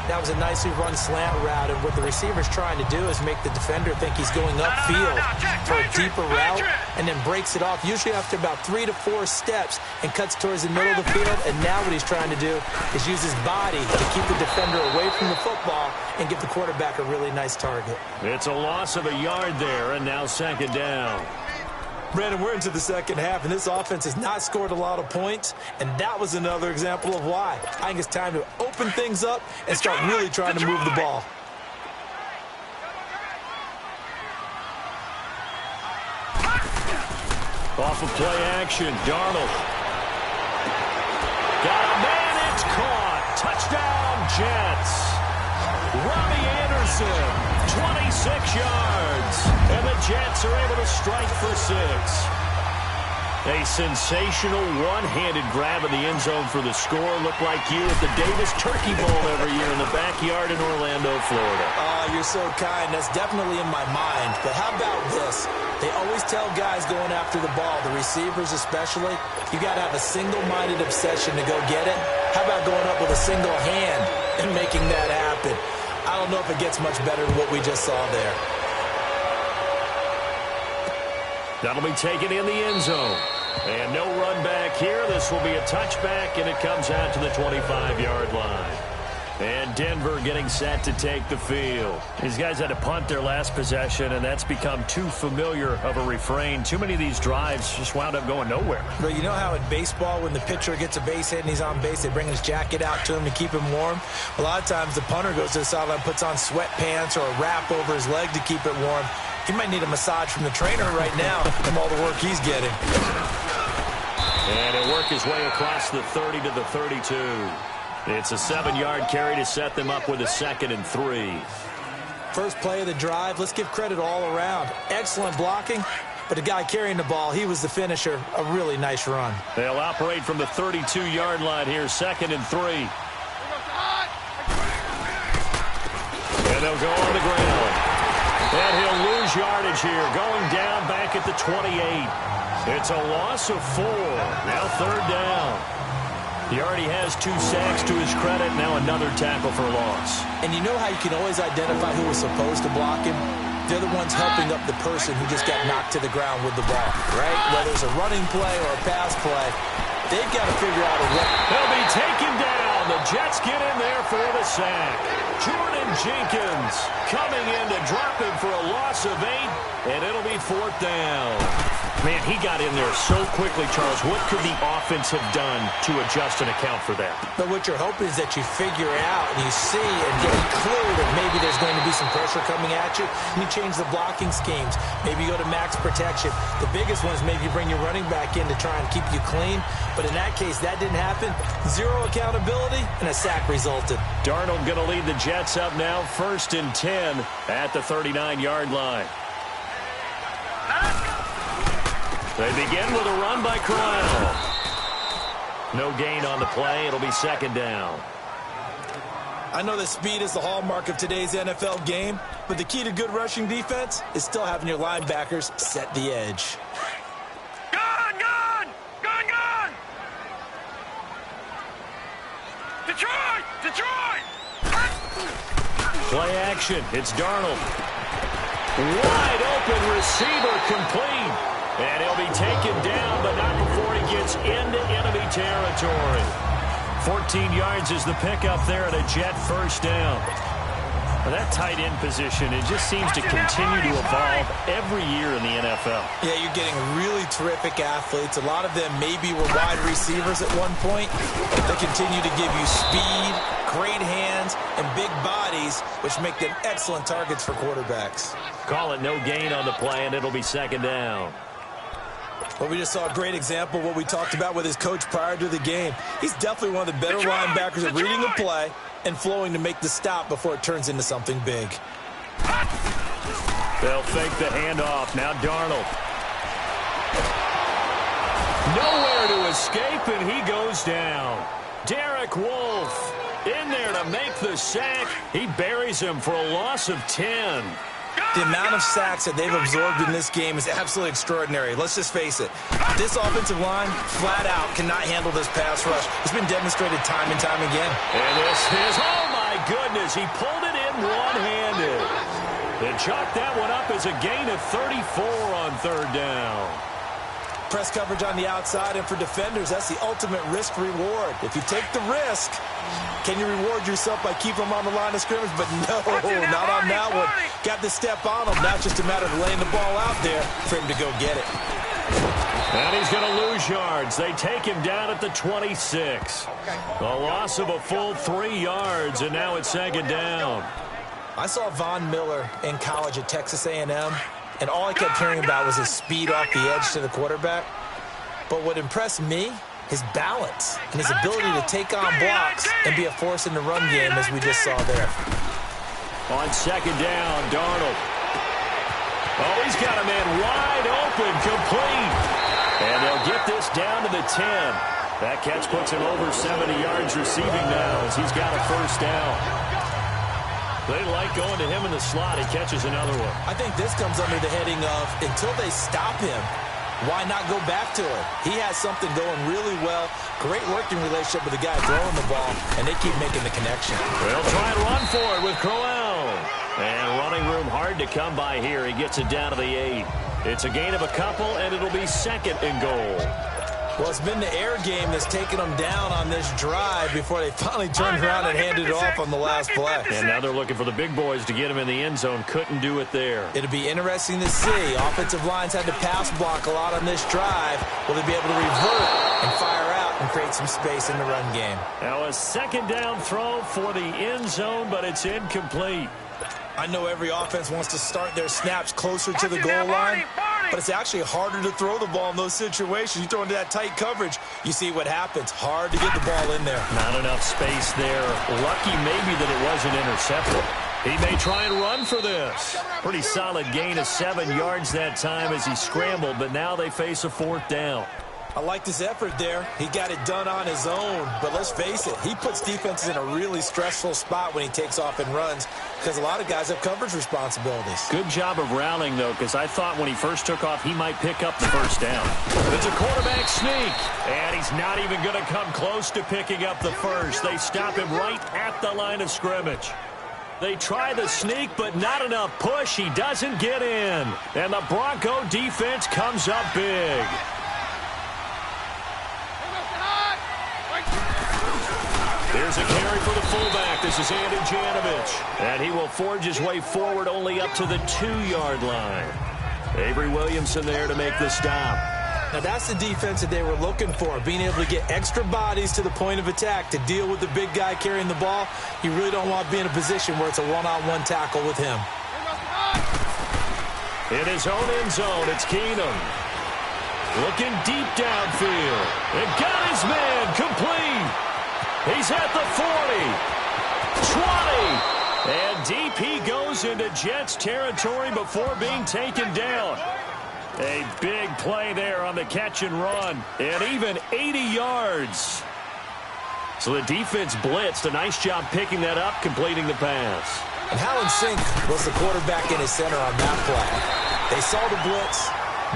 [SPEAKER 3] That was a nicely run slant route, and what the receiver's trying to do is make the defender think he's going upfield for a deeper route, and then breaks it off, usually after about 3 to 4 steps, and cuts towards the middle of the field. And now what he's trying to do is use his body to keep the defender away from the football and give the quarterback a really nice target.
[SPEAKER 2] It's a loss of a yard there, and now second down.
[SPEAKER 3] Brandon, we're into the second half, and this offense has not scored a lot of points, and that was another example of why. I think it's time to open things up and start really trying to move the ball.
[SPEAKER 2] Off of play action, Darnold. Got a man, it's caught. Touchdown, Jets. Robbie Anderson, 26 yards. And the Jets are able to strike for 6. A sensational one-handed grab in the end zone for the score. Looked like you at the Davis Turkey Bowl every year in the backyard in Orlando, Florida.
[SPEAKER 3] Oh, you're so kind. That's definitely in my mind. But how about this? They always tell guys going after the ball, the receivers especially, you got to have a single-minded obsession to go get it. How about going up with a single hand and making that happen? I don't know if it gets much better than what we just saw there.
[SPEAKER 2] That'll be taken in the end zone. And no run back here. This will be a touchback, and it comes out to the 25-yard line. And Denver getting set to take the field. These guys had to punt their last possession, and that's become too familiar of a refrain. Too many of these drives just wound up going nowhere.
[SPEAKER 3] But you know how in baseball, when the pitcher gets a base hit and he's on base, they bring his jacket out to him to keep him warm? A lot of times the punter goes to the sideline, puts on sweatpants or a wrap over his leg to keep it warm. He might need a massage from the trainer right now from all the work he's getting.
[SPEAKER 2] And he'll work his way across the 30 to the 32. It's a 7-yard carry to set them up with a 2nd and 3.
[SPEAKER 3] First play of the drive, let's give credit all around. Excellent blocking, but the guy carrying the ball, he was the finisher. A really nice run.
[SPEAKER 2] They'll operate from the 32-yard line here, 2nd and 3. And they'll go on the ground. And he'll lose yardage here, going down back at the 28. It's a loss of 4. Now 3rd down. He already has 2 sacks to his credit. Now another tackle for loss.
[SPEAKER 3] And you know how you can always identify who was supposed to block him? They're the ones helping up the person who just got knocked to the ground with the ball, right? Whether it's a running play or a pass play, they've got to figure out a way.
[SPEAKER 2] They'll be taken down. The Jets get in there for the sack. Jordan Jenkins coming in to drop him for a loss of 8, and it'll be 4th down. Man, he got in there so quickly, Charles. What could the offense have done to adjust and account for that?
[SPEAKER 3] But what you're hoping is that you figure out and you see and get a clue that maybe there's going to be some pressure coming at you, and you change the blocking schemes. Maybe you go to max protection. The biggest one is maybe you bring your running back in to try and keep you clean. But in that case, that didn't happen. 0 accountability, and a sack resulted.
[SPEAKER 2] Darnold going to lead the Jets up now, 1st and 10 at the 39-yard line. They begin with a run by Crowell. No gain on the play. It'll be 2nd down.
[SPEAKER 3] I know that speed is the hallmark of today's NFL game, but the key to good rushing defense is still having your linebackers set the edge.
[SPEAKER 4] Gun! Detroit!
[SPEAKER 2] Play action. It's Darnold. Wide open receiver complete. And he'll be taken down, but not before he gets into enemy territory. 14 yards is the pickup there at a Jet 1st down. That tight end position, it just seems to continue to evolve every year in the NFL.
[SPEAKER 3] Yeah, you're getting really terrific athletes. A lot of them maybe were wide receivers at one point. They continue to give you speed, great hands, and big bodies, which make them excellent targets for quarterbacks.
[SPEAKER 2] Call it no gain on the play, and it'll be 2nd down.
[SPEAKER 3] Well, we just saw a great example of what we talked about with his coach prior to the game. He's definitely one of the better linebackers at reading a play and flowing to make the stop before it turns into something big.
[SPEAKER 2] They'll fake the handoff. Now Darnold. Nowhere to escape, and he goes down. Derek Wolfe in there to make the sack. He buries him for a loss of 10.
[SPEAKER 3] The amount of sacks that they've absorbed in this game is absolutely extraordinary. Let's just face it. This offensive line, flat out, cannot handle this pass rush. It's been demonstrated time and time again.
[SPEAKER 2] And this is, oh my goodness, he pulled it in one-handed. They chalked that one up as a gain of 34 on 3rd down.
[SPEAKER 3] Press coverage on the outside, and for defenders, that's the ultimate risk-reward. If you take the risk, can you reward yourself by keeping them on the line of scrimmage? But no, not on that one. Got to step on them. Now just a matter of laying the ball out there for him to go get it.
[SPEAKER 2] And he's going to lose yards. They take him down at the 26. A loss of a full 3 yards, and now it's 2nd down.
[SPEAKER 3] I saw Von Miller in college at Texas A&M, and all I kept hearing about was his speed off the edge to the quarterback. But what impressed me, his balance and his ability to take on blocks and be a force in the run game, as we just saw there.
[SPEAKER 2] On 2nd down, Darnold. Oh, he's got a man wide open, complete. And they'll get this down to the 10. That catch puts him over 70 yards receiving now as he's got a 1st down. They like going to him in the slot. He catches another one.
[SPEAKER 3] I think this comes under the heading of, until they stop him, why not go back to it? He has something going really well. Great working relationship with the guy throwing the ball, and they keep making the connection.
[SPEAKER 2] They'll try and run for it with Crowell. And running room hard to come by here. He gets it down to the 8. It's a gain of a couple, and it'll be 2nd and goal.
[SPEAKER 3] Well, it's been the air game that's taken them down on this drive before they finally turned around and handed it off on the last play.
[SPEAKER 2] And now they're looking for the big boys to get him in the end zone. Couldn't do it there.
[SPEAKER 3] It'll be interesting to see. Offensive lines had to pass block a lot on this drive. Will they be able to revert and fire out and create some space in the run game?
[SPEAKER 2] Now a 2nd down throw for the end zone, but it's incomplete.
[SPEAKER 3] I know every offense wants to start their snaps closer to the goal line, but it's actually harder to throw the ball in those situations. You throw into that tight coverage, you see what happens. Hard to get the ball in there.
[SPEAKER 2] Not enough space there. Lucky maybe that it wasn't intercepted. He may try and run for this. Pretty solid gain of 7 yards that time as he scrambled, but now they face a 4th down.
[SPEAKER 3] I liked his effort there. He got it done on his own. But let's face it, he puts defenses in a really stressful spot when he takes off and runs because a lot of guys have coverage responsibilities.
[SPEAKER 2] Good job of rallying, though, because I thought when he first took off, he might pick up the first down. It's a quarterback sneak, and he's not even going to come close to picking up the first. They stop him right at the line of scrimmage. They try the sneak, but not enough push. He doesn't get in. And the Bronco defense comes up big. Here's a carry for the fullback. This is Andy Janovich. And he will forge his way forward only up to the 2-yard line. Avery Williamson there to make the stop.
[SPEAKER 3] Now that's the defense that they were looking for, being able to get extra bodies to the point of attack to deal with the big guy carrying the ball. You really don't want to be in a position where it's a one-on-one tackle with him.
[SPEAKER 2] In his own end zone, it's Keenum. Looking deep downfield. And got his man complete. He's at the 40, 20, and deep he goes into Jets territory before being taken down. A big play there on the catch and run, and even 80 yards. So the defense blitzed. A nice job picking that up, completing the pass.
[SPEAKER 3] And how in sync was the quarterback in his center on that play? They saw the blitz,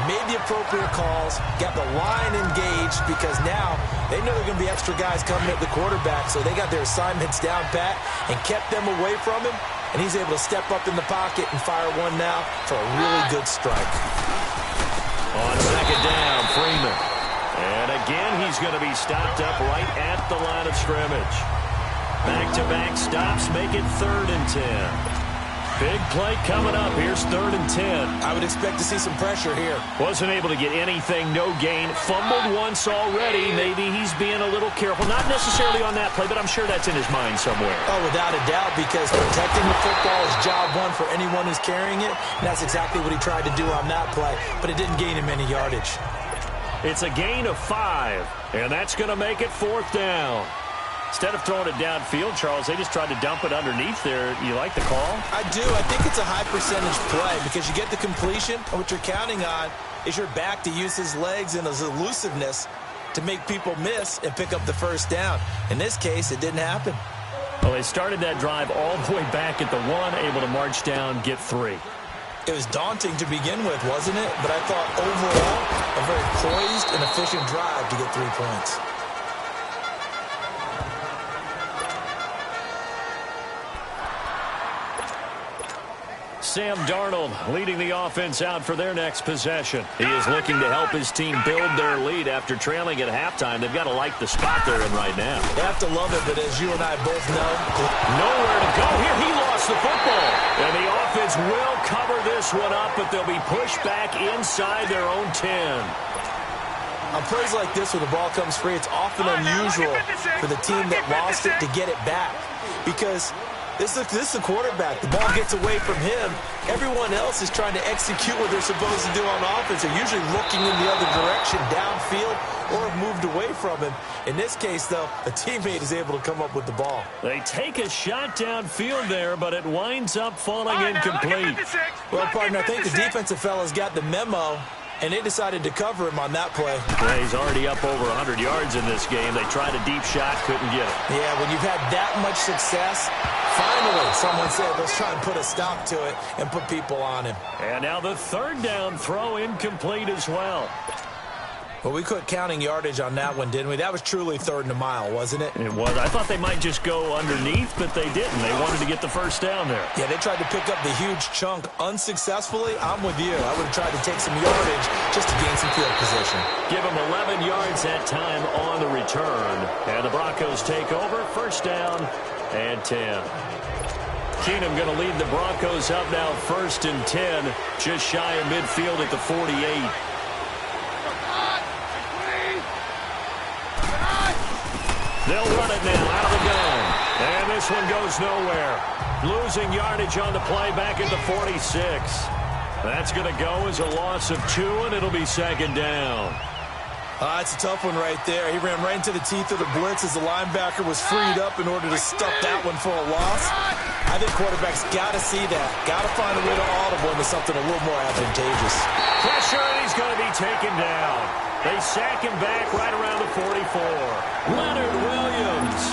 [SPEAKER 3] made the appropriate calls, got the line engaged because now they know they're going to be extra guys coming at the quarterback, so they got their assignments down pat and kept them away from him, and he's able to step up in the pocket and fire one now for a really good strike.
[SPEAKER 2] On 2nd down, Freeman. And again, he's going to be stopped up right at the line of scrimmage. Back-to-back stops make it 3rd and 10. Big play coming up. Here's 3rd and 10.
[SPEAKER 3] I would expect to see some pressure here.
[SPEAKER 2] Wasn't able to get anything, no gain. Fumbled once already. Maybe he's being a little careful. Not necessarily on that play, but I'm sure that's in his mind somewhere.
[SPEAKER 3] Oh, without a doubt, because protecting the football is job one for anyone who's carrying it. And that's exactly what he tried to do on that play, but it didn't gain him any yardage.
[SPEAKER 2] It's a gain of 5, and that's going to make it 4th down. Instead of throwing it downfield, Charles, they just tried to dump it underneath there. You like the call?
[SPEAKER 3] I do. I think it's a high percentage play because you get the completion, and what you're counting on is your back to use his legs and his elusiveness to make people miss and pick up the first down. In this case, it didn't happen.
[SPEAKER 2] Well, they started that drive all the way back at the 1, able to march down, get 3.
[SPEAKER 3] It was daunting to begin with, wasn't it? But I thought overall, a very poised and efficient drive to get 3 points.
[SPEAKER 2] Sam Darnold leading the offense out for their next possession. He is looking to help his team build their lead after trailing at halftime. They've got to like the spot they're in right now.
[SPEAKER 3] They have to love it, but as you and I both know,
[SPEAKER 2] nowhere to go here. He lost the football. And the offense will cover this one up, but they'll be pushed back inside their own 10.
[SPEAKER 3] On plays like this where the ball comes free, it's often unusual for the team that lost it to get it back because this is the quarterback. The ball gets away from him. Everyone else is trying to execute what they're supposed to do on offense. They're usually looking in the other direction, downfield, or have moved away from him. In this case, though, a teammate is able to come up with the ball.
[SPEAKER 2] They take a shot downfield there, but it winds up falling incomplete.
[SPEAKER 3] Well, partner, I think the defensive fellas got the memo, and they decided to cover him on that play.
[SPEAKER 2] Yeah, he's already up over 100 yards in this game. They tried a deep shot, couldn't get it.
[SPEAKER 3] Yeah, when you've had that much success, finally someone said, let's try and put a stop to it and put people on him.
[SPEAKER 2] And now the 3rd down throw incomplete as well.
[SPEAKER 3] Well, we quit counting yardage on that one, didn't we? That was truly 3rd and a mile, wasn't it?
[SPEAKER 2] It was. I thought they might just go underneath, but they didn't. They wanted to get the first down there.
[SPEAKER 3] Yeah, they tried to pick up the huge chunk unsuccessfully. I'm with you. I would have tried to take some yardage just to gain some field position.
[SPEAKER 2] Give them 11 yards that time on the return. And the Broncos take over. 1st down and 10. Keenum going to lead the Broncos up now 1st and 10. Just shy of midfield at the 48. They'll run it now out of the gun. And this one goes nowhere. Losing yardage on the play back at the 46. That's going to go as a loss of 2, and it'll be second down.
[SPEAKER 3] It's a tough one right there. He ran right into the teeth of the blitz as the linebacker was freed up in order to stuff that one for a loss. I think quarterbacks got to see that. Got to find a way to audible into something a little more advantageous.
[SPEAKER 2] Pressure, and he's going to be taken down. They sack him back right around the 44. Leonard Williams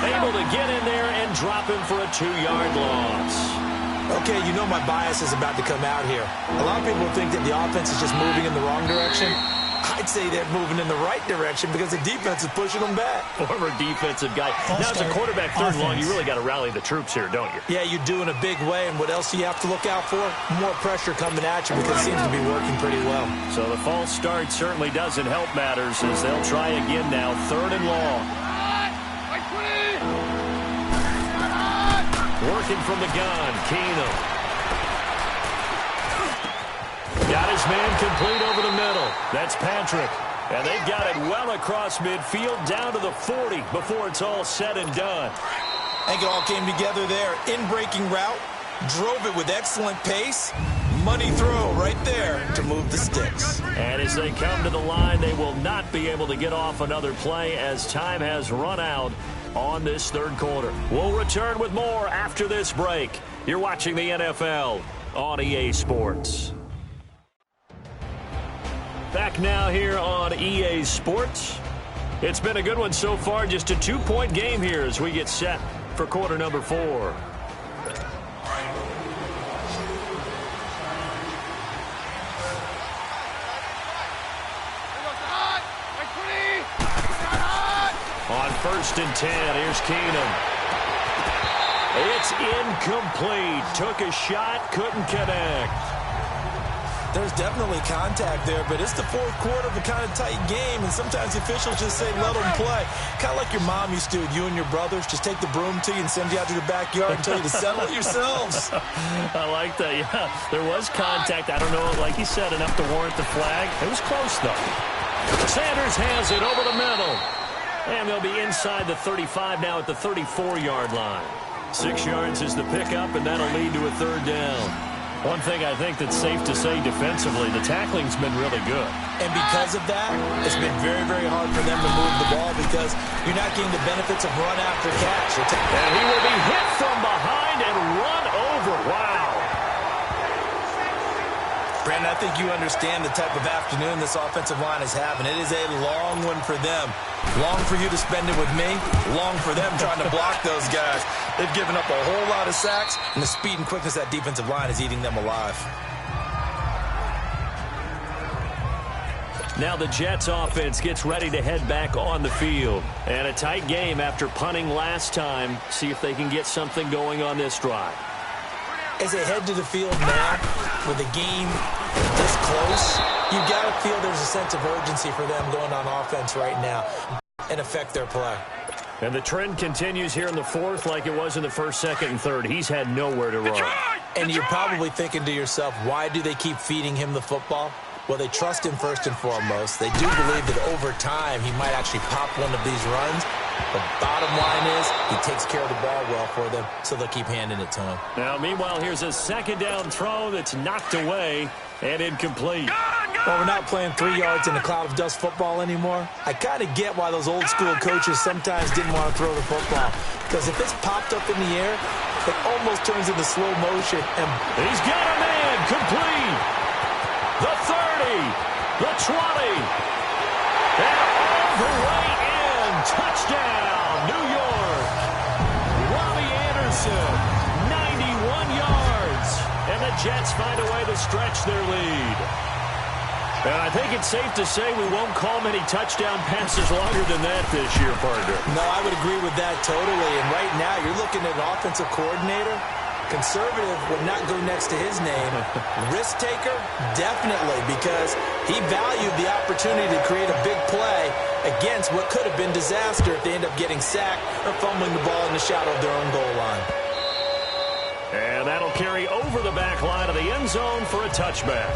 [SPEAKER 2] able to get in there and drop him for a 2-yard loss.
[SPEAKER 3] Okay, you know my bias is about to come out here. A lot of people think that the offense is just moving in the wrong direction. I'd say they're moving in the right direction because the defense is pushing them back.
[SPEAKER 2] Former defensive guy. Now, as a quarterback, third and long, you really got to rally the troops here, don't you?
[SPEAKER 3] Yeah, you do in a big way. And what else do you have to look out for? More pressure coming at you because it seems to be working pretty well.
[SPEAKER 2] So the false start certainly doesn't help matters as they'll try again now. Third and long. Working from the gun, Keenum. Got his man complete over the middle. That's Patrick. And they've got it well across midfield down to the 40 before it's all said and done.
[SPEAKER 3] I think it all came together there. In-breaking route. Drove it with excellent pace. Money throw right there to move the sticks.
[SPEAKER 2] And as they come to the line, they will not be able to get off another play as time has run out on this third quarter. We'll return with more after this break. You're watching the NFL on EA Sports. Back now here on EA Sports. It's been a good one so far. Just a 2-point game here as we get set for quarter number 4. On 1st and 10, here's Keenum. It's incomplete. Took a shot, couldn't connect.
[SPEAKER 3] There's definitely contact there, but it's the fourth quarter of a kind of tight game, and sometimes the officials just say, let them play. Kind of like your mom used to, you and your brothers, just take the broom to you and send you out to the backyard and tell you to settle it yourselves.
[SPEAKER 2] I like that, yeah. There was contact. I don't know, like you said, enough to warrant the flag. It was close, though. Sanders has it over the middle. And they'll be inside the 35 now at the 34-yard line. 6 yards is the pickup, and that'll lead to a third down. One thing I think that's safe to say defensively, the tackling's been really good.
[SPEAKER 3] And because of that, it's been very, very hard for them to move the ball because you're not getting the benefits of run after catch.
[SPEAKER 2] And he will be hit from behind and run over. Wow.
[SPEAKER 3] Brandon, I think you understand the type of afternoon this offensive line is having. It is a long one for them. Long for you to spend it with me. Long for them trying to block those guys. They've given up a whole lot of sacks, and the speed and quickness of that defensive line is eating them alive.
[SPEAKER 2] Now the Jets offense gets ready to head back on the field. And a tight game after punting last time. See if they can get something going on this drive.
[SPEAKER 3] As they head to the field now, with the game this close, you got to feel there's a sense of urgency for them going on offense right now and affect their play.
[SPEAKER 2] And the trend continues here in the fourth like it was in the first, second, and third. He's had nowhere to run.
[SPEAKER 3] And you're probably thinking to yourself, why do they keep feeding him the football? Well, they trust him first and foremost. They do believe that over time he might actually pop one of these runs. The bottom line is he takes care of the ball well for them, so they'll keep handing it to him.
[SPEAKER 2] Now, meanwhile, here's a second down throw that's knocked away and incomplete.
[SPEAKER 3] Well, we're not playing 3 yards in a cloud of dust football anymore. I kind of get why those old school coaches sometimes didn't want to throw the football. Because if it's popped up in the air, it almost turns into slow motion. And
[SPEAKER 2] he's got a man complete. The 30, the 20, and all the way in. Touchdown, New York. Robbie Anderson, 91 yards. And the Jets find a way to stretch their lead. And I think it's safe to say we won't call many touchdown passes longer than that this year, partner.
[SPEAKER 3] No, I would agree with that totally. And right now, you're looking at an offensive coordinator. Conservative would not go next to his name. Risk taker, definitely, because he valued the opportunity to create a big play against what could have been disaster if they end up getting sacked or fumbling the ball in the shadow of their own goal line.
[SPEAKER 2] And that'll carry over the back line of the end zone for a touchback.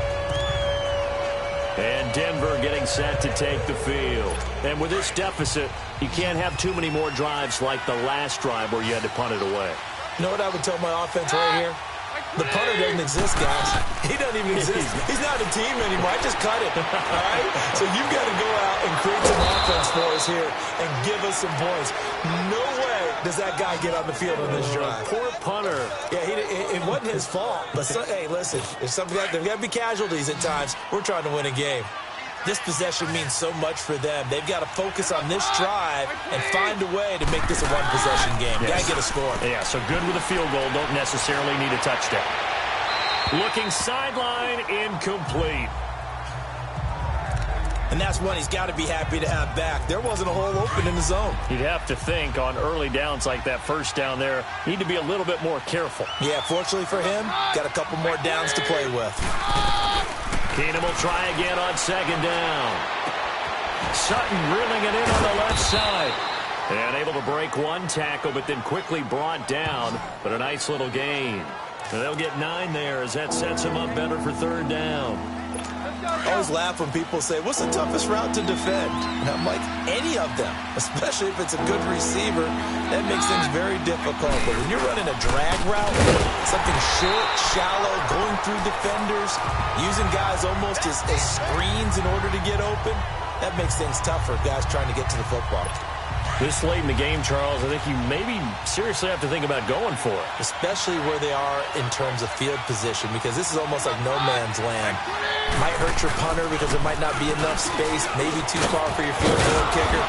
[SPEAKER 2] And Denver getting set to take the field. And with this deficit, you can't have too many more drives like the last drive where you had to punt it away.
[SPEAKER 3] You know what I would tell my offense right here? The punter doesn't exist, guys. He doesn't even exist. He's not a team anymore. I just cut it, all right? So you've got to go out and create some offense for us here and give us some points. No way does that guy get on the field on this drive.
[SPEAKER 2] Poor punter.
[SPEAKER 3] Yeah, it wasn't his fault. But, hey, listen, there's got to be casualties at times. We're trying to win a game. This possession means so much for them. They've got to focus on this drive and find a way to make this a one-possession game.
[SPEAKER 2] Yes.
[SPEAKER 3] Got to get a score.
[SPEAKER 2] Yeah, so good with a field goal. Don't necessarily need a touchdown. Looking sideline, incomplete.
[SPEAKER 3] And that's one he's got to be happy to have back. There wasn't a hole open in the zone.
[SPEAKER 2] You'd have to think on early downs like that first down there, need to be a little bit more careful.
[SPEAKER 3] Yeah, fortunately for him, got a couple more downs to play with.
[SPEAKER 2] Keenum will try again on second down. Sutton reeling it in on the left side. And able to break one tackle, but then quickly brought down. But a nice little gain. And they'll get 9 there as that sets them up better for third down.
[SPEAKER 3] I always laugh when people say, what's the toughest route to defend? And I'm like, any of them, especially if it's a good receiver. That makes things very difficult. But when you're running a drag route, something short, shallow, going through defenders, using guys almost as screens in order to get open, that makes things tough for guys trying to get to the football.
[SPEAKER 2] This late in the game, Charles, I think you maybe seriously have to think about going for it.
[SPEAKER 3] Especially where they are in terms of field position, because this is almost like no man's land. Might hurt your punter because there might not be enough space, maybe too far for your field goal kicker.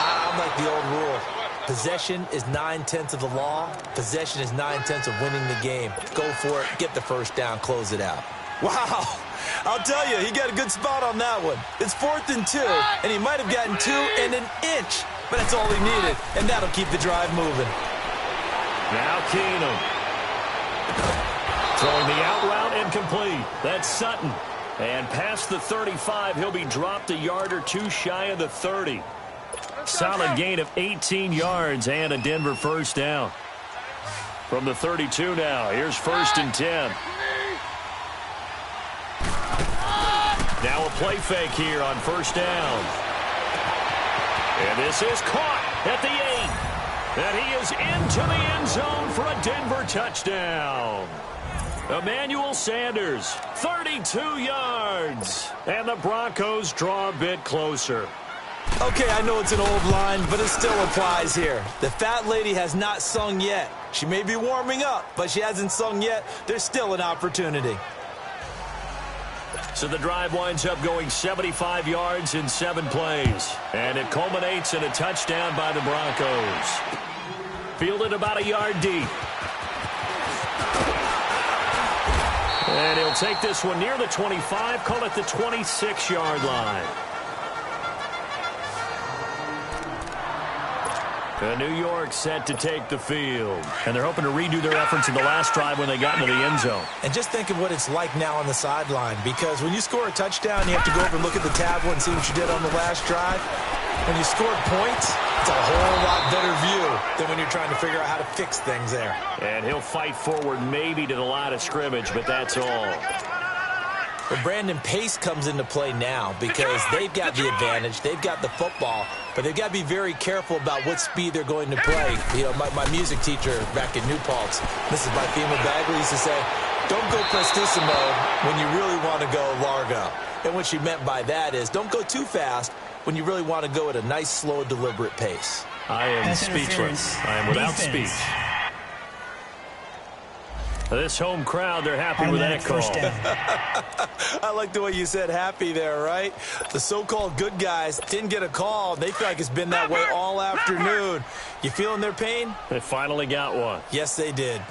[SPEAKER 3] I'm like the old rule. Possession is 9/10 of the law. Possession is 9/10 of winning the game. Go for it. Get the first down. Close it out. Wow. I'll tell you, he got a good spot on that one. It's 4th and 2, and he might have gotten 2 and an inch. But that's all he needed, and that'll keep the drive moving.
[SPEAKER 2] Now Keenum. Throwing the out route incomplete. That's Sutton. And past the 35, he'll be dropped a yard or two shy of the 30. Solid gain of 18 yards and a Denver first down. From the 32 now, here's 1st and 10. Now a play fake here on 1st down. And this is caught at the 8. And he is into the end zone for a Denver touchdown. Emmanuel Sanders, 32 yards. And the Broncos draw a bit closer.
[SPEAKER 3] Okay, I know it's an old line, but it still applies here. The fat lady has not sung yet. She may be warming up, but she hasn't sung yet. There's still an opportunity.
[SPEAKER 2] So the drive winds up going 75 yards in 7 plays. And it culminates in a touchdown by the Broncos. Fielded about a yard deep. And he'll take this one near the 25, call it the 26-yard line. New York set to take the field. And they're hoping to redo their efforts in the last drive when they got into the end zone.
[SPEAKER 3] And just think of what it's like now on the sideline, because when you score a touchdown, you have to go over and look at the tablet and see what you did on the last drive. When you scored points, it's a whole lot better view than when you're trying to figure out how to fix things there.
[SPEAKER 2] And he'll fight forward maybe to the line of scrimmage, but that's all.
[SPEAKER 3] But Brandon, pace comes into play now because they've got the advantage. They've got the football, but they've got to be very careful about what speed they're going to play. You know, my music teacher back in New Paltz, Mrs. Bifema Bagley, used to say, don't go prestissimo when you really want to go largo. And what she meant by that is don't go too fast when you really want to go at a nice, slow, deliberate pace.
[SPEAKER 2] I am speechless. I am without speech. This home crowd, they're happy with that call.
[SPEAKER 3] I like the way you said happy there, right? The so-called good guys didn't get a call. They feel like it's been that way all afternoon. You feeling their pain?
[SPEAKER 2] They finally got one.
[SPEAKER 3] Yes, they did.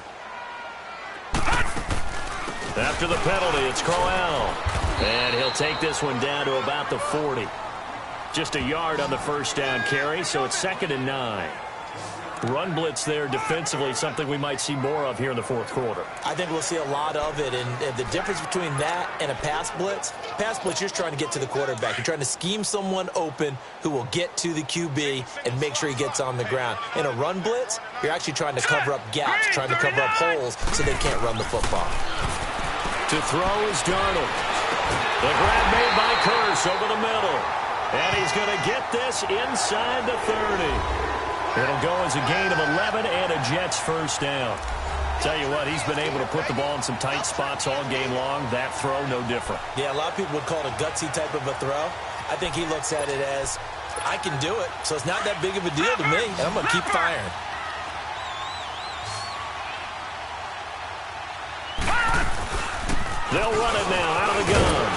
[SPEAKER 2] After the penalty, it's Crowell. And he'll take this one down to about the 40. Just a yard on the first down carry, so it's 2nd and 9. Run blitz there defensively, something we might see more of here in the fourth quarter.
[SPEAKER 3] I think we'll see a lot of it, and the difference between that and a pass blitz, you're trying to get to the quarterback. You're trying to scheme someone open who will get to the QB and make sure he gets on the ground. In a run blitz, you're actually trying to cover up gaps, trying to cover up holes so they can't run the football.
[SPEAKER 2] To throw is Darnold. The grab made by Curse over the middle. And he's going to get this inside the 30. It'll go as a gain of 11 and a Jets first down. Tell you what, he's been able to put the ball in some tight spots all game long. That throw, no different.
[SPEAKER 3] Yeah, a lot of people would call it a gutsy type of a throw. I think he looks at it as, I can do it, so it's not that big of a deal to me, and I'm going to keep firing.
[SPEAKER 2] They'll run it now out of the gun.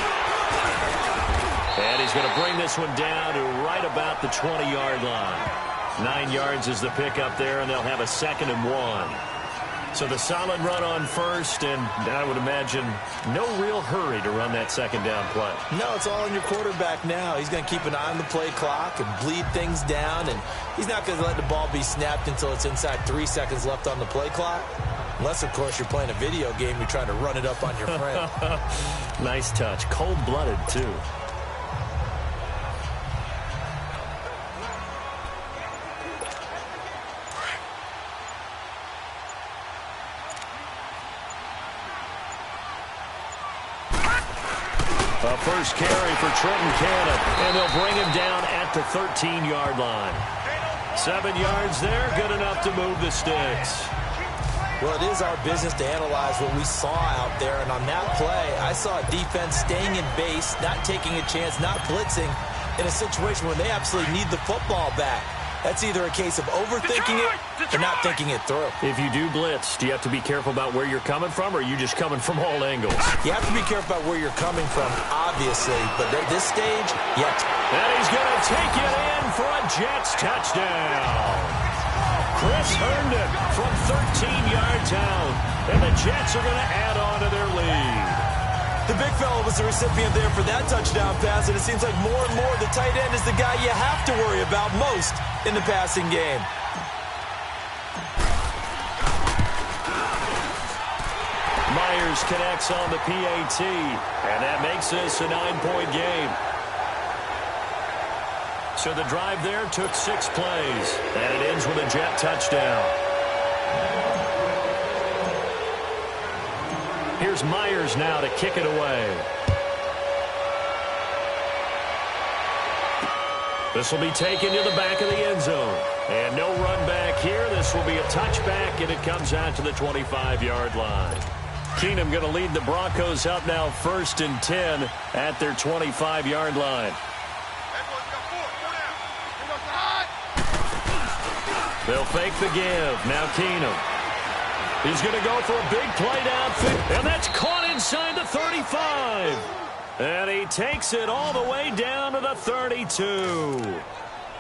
[SPEAKER 2] And he's going to bring this one down to right about the 20-yard line. 9 yards is the pickup there, and they'll have a 2nd and 1. So the solid run on first, and I would imagine no real hurry to run that second down play.
[SPEAKER 3] No, it's all on your quarterback now. He's going to keep an eye on the play clock and bleed things down, and he's not going to let the ball be snapped until it's inside 3 seconds left on the play clock. Unless, of course, you're playing a video game, you're trying to run it up on your friend.
[SPEAKER 2] Nice touch. Cold-blooded, too. A first carry for Trenton Cannon, and they'll bring him down at the 13-yard line. 7 yards there, good enough to move the sticks.
[SPEAKER 3] Well, it is our business to analyze what we saw out there, and on that play, I saw a defense staying in base, not taking a chance, not blitzing, in a situation where they absolutely need the football back. That's either a case of overthinking it or not thinking it through.
[SPEAKER 2] If you do blitz, do you have to be careful about where you're coming from, or are you just coming from all angles?
[SPEAKER 3] You have to be careful about where you're coming from, obviously, but at this stage, yet.
[SPEAKER 2] And he's going to take it in for a Jets touchdown. Chris Herndon from 13 yards out, and the Jets are going to add on to their lead.
[SPEAKER 3] The big fella was the recipient there for that touchdown pass, and it seems like more and more the tight end is the guy you have to worry about most in the passing game.
[SPEAKER 2] Myers connects on the PAT, and that makes this a 9-point game. So the drive there took 6 plays, and it ends with a Jet touchdown. Here's Myers now to kick it away. This will be taken to the back of the end zone. And no run back here. This will be a touchback, and it comes out to the 25-yard line. Keenum going to lead the Broncos up now 1st and 10 at their 25-yard line. They'll fake the give. Now Keenum. He's going to go for a big play downfield, and that's caught inside the 35. And he takes it all the way down to the 32.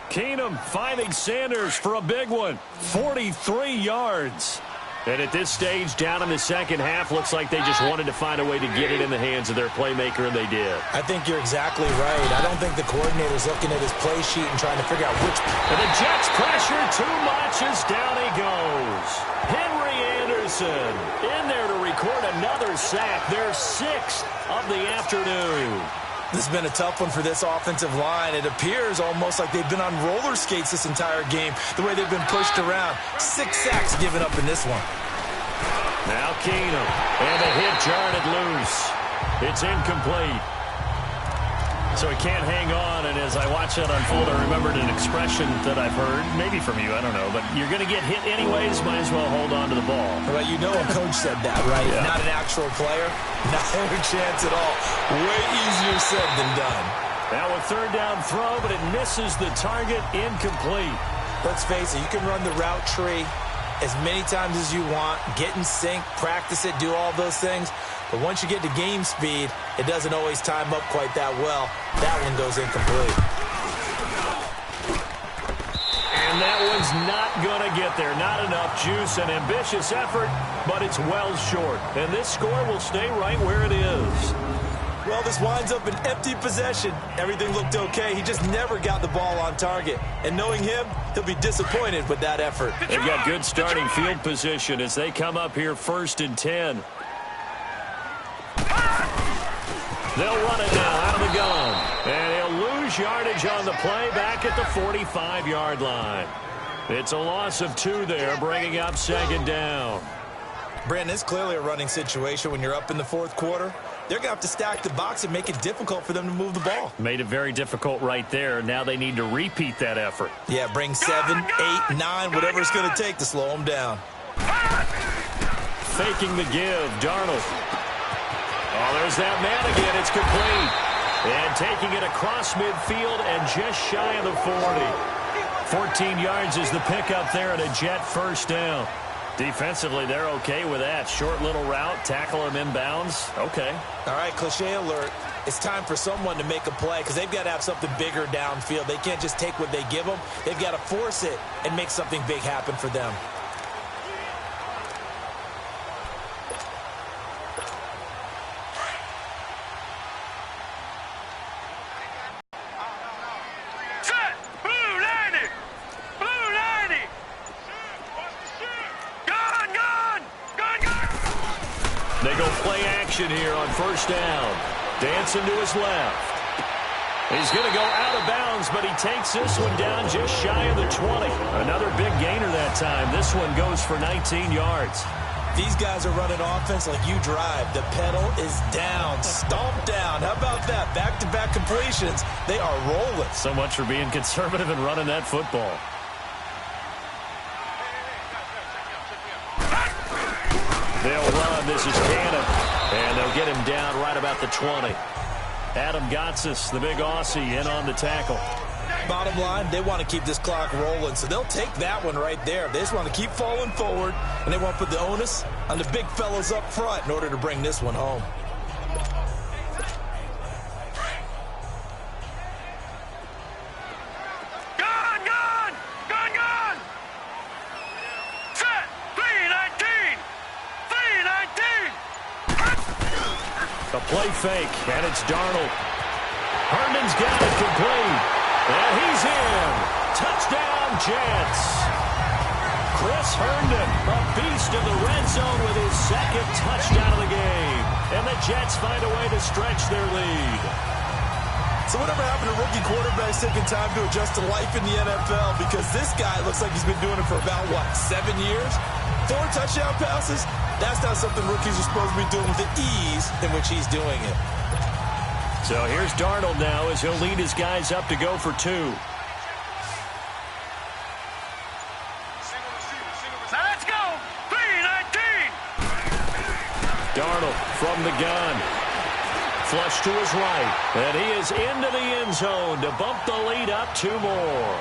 [SPEAKER 2] Keenum finding Sanders for a big one, 43 yards. And at this stage, down in the second half, looks like they just wanted to find a way to get it in the hands of their playmaker, and they did.
[SPEAKER 3] I think you're exactly right. I don't think the coordinator's looking at his play sheet and trying to figure out which.
[SPEAKER 2] And the Jets pressure too much as down he goes. Henry Anderson in there to record another sack, their 6th of the afternoon.
[SPEAKER 3] This has been a tough one for this offensive line. It appears almost like they've been on roller skates this entire game, the way they've been pushed around. 6 sacks given up in this one.
[SPEAKER 2] Now Keenum, and the hit jarred it loose. It's incomplete. So he can't hang on, and as I watch that unfold, I remembered an expression that I've heard, maybe from you, I don't know, but you're going to get hit anyways, might as well hold on to the ball.
[SPEAKER 3] Well, you know a coach said that, right? Yeah. Not an actual player, not a chance at all. Way easier said than done.
[SPEAKER 2] Now a 3rd down throw, but it misses the target, incomplete.
[SPEAKER 3] Let's face it, you can run the route tree as many times as you want, get in sync, practice it, do all those things. But once you get to game speed, it doesn't always time up quite that well. That one goes incomplete.
[SPEAKER 2] And that one's not going to get there. Not enough juice, an ambitious effort, but it's well short. And this score will stay right where it is.
[SPEAKER 3] Well, this winds up an empty possession. Everything looked okay. He just never got the ball on target. And knowing him, he'll be disappointed with that effort.
[SPEAKER 2] They've got good starting field position as they come up here 1st and 10. They'll run it now out of the gun. And he'll lose yardage on the play back at the 45-yard line. It's a loss of 2 there, bringing up 2nd down.
[SPEAKER 3] Brandon, it's clearly a running situation when you're up in the 4th quarter. They're going to have to stack the box and make it difficult for them to move the ball.
[SPEAKER 2] Made it very difficult right there. Now they need to repeat that effort.
[SPEAKER 3] Yeah, bring 7, 8, 9, whatever it's going to take to slow them down.
[SPEAKER 2] faking the give. Darnold. Oh, there's that man again. It's complete. And taking it across midfield and just shy of the 40. 14 yards is the pickup there and a Jet first down. Defensively, they're okay with that. Short little route, tackle him inbounds. Okay.
[SPEAKER 3] All right, cliche alert. It's time for someone to make a play because they've got to have something bigger downfield. They can't just take what they give them. They've got to force it and make something big happen for them.
[SPEAKER 2] They go play action here on first down. Dancing to his left. He's going to go out of bounds, but he takes this one down just shy of the 20. Another big gainer that time. This one goes for 19 yards.
[SPEAKER 3] These guys are running offense like you drive. The pedal is down, stomped down. How about that? Back-to-back completions. They are rolling.
[SPEAKER 2] So much for being conservative and running that football. They'll run. This is Cannon. And they'll get him down right about the 20. Adam Gotsis, the big Aussie, in on the tackle.
[SPEAKER 3] Bottom line, they want to keep this clock rolling, so they'll take that one right there. They just want to keep falling forward, and they want to put the onus on the big fellas up front in order to bring this one home.
[SPEAKER 2] A play fake, and it's Darnold. Herndon's got it complete. And he's in. Touchdown, Jets. Chris Herndon, a beast in the red zone with his second touchdown of the game. And the Jets find a way to stretch their lead.
[SPEAKER 3] So whatever happened to rookie quarterbacks taking time to adjust to life in the NFL? Because this guy looks like he's been doing it for about, 7 years? 4 touchdown passes? That's not something rookies are supposed to be doing with the ease in which he's doing it.
[SPEAKER 2] So here's Darnold now as he'll lead his guys up to go for 2.
[SPEAKER 4] Let's go! 3-19!
[SPEAKER 2] Darnold from the gun. Flush to his right. And he is into the end zone to bump the lead up 2 more.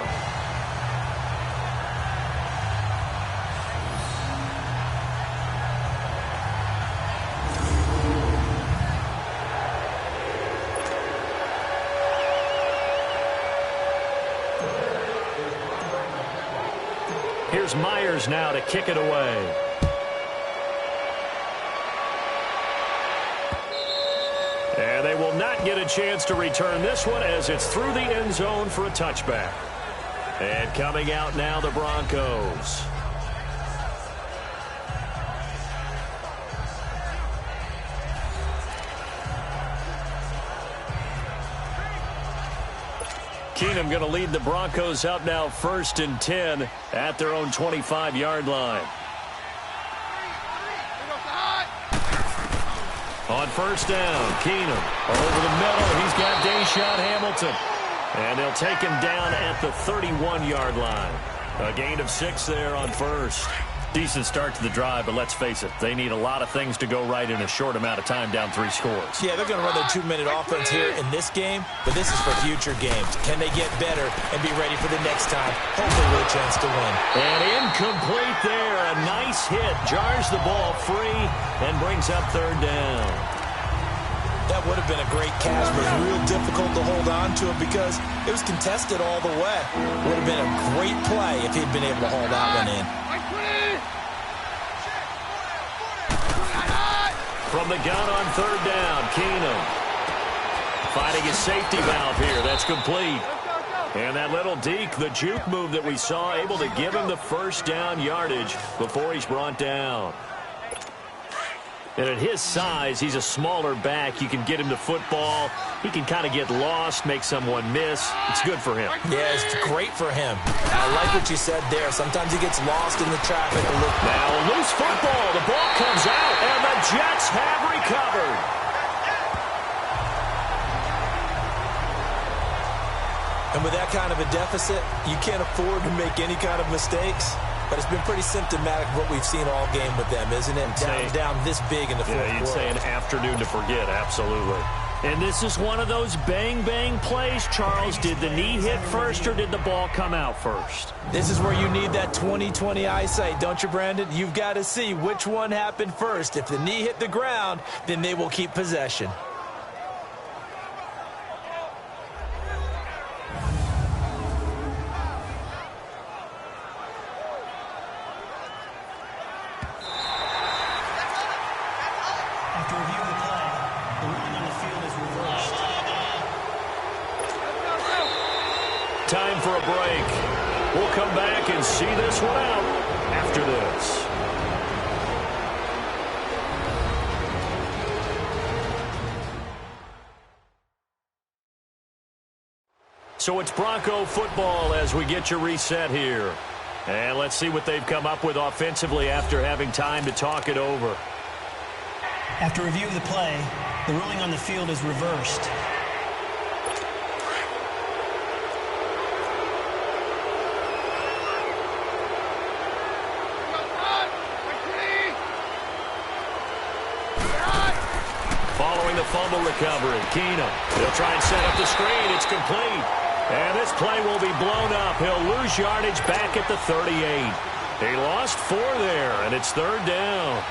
[SPEAKER 2] Here's Myers now to kick it away. And they will not get a chance to return this one as it's through the end zone for a touchback. And coming out now, the Broncos. Keenum going to lead the Broncos up now 1st and 10 at their own 25-yard line. On first down, Keenum over the middle. He's got Deshaun Hamilton. And they'll take him down at the 31-yard line. A gain of 6 there on first. Decent start to the drive, but let's face it, they need a lot of things to go right in a short amount of time down 3 scores.
[SPEAKER 3] Yeah, they're going to run their 2-minute offense here in this game, but this is for future games. Can they get better and be ready for the next time, hopefully with a chance to win?
[SPEAKER 2] And incomplete there. A nice hit. Jars the ball free and brings up 3rd down.
[SPEAKER 3] That would have been a great catch, but it was real difficult to hold on to it because it was contested all the way. Would have been a great play if he'd been able to haul that one in.
[SPEAKER 2] From the gun on 3rd down, Keenum finding his safety valve here. That's complete. And that little deke, the juke move that we saw, able to give him the 1st down yardage before he's brought down. And at his size, he's a smaller back. You can get him to football. He can kind of get lost, make someone miss. It's good for him.
[SPEAKER 3] Yeah, it's great for him. I like what you said there. Sometimes he gets lost in the traffic.
[SPEAKER 2] Now, loose football. The ball comes out, and the Jets have recovered.
[SPEAKER 3] And with that kind of a deficit, you can't afford to make any kind of mistakes. but it's been pretty symptomatic of what we've seen all game with them, isn't it? Down this big in the fourth quarter.
[SPEAKER 2] You'd say an afternoon to forget, absolutely. And this is one of those bang-bang plays, Charles. Did the knee hit first or did the ball come out first?
[SPEAKER 3] This is where you need that 20/20 eyesight, don't you, Brandon? You've got to see which one happened first. If the knee hit the ground, then they will keep possession.
[SPEAKER 2] Time for a break. We'll come back and see this one out after this. So it's Bronco football as we get you reset here. And let's see what they've come up with offensively after having time to talk it over.
[SPEAKER 6] After review of the play, the ruling on the field is reversed.
[SPEAKER 2] Following the fumble recovery, Keenum. He'll try and set up the screen. It's complete. And this play will be blown up. He'll lose yardage back at the 38. He lost 4 there, and it's third down.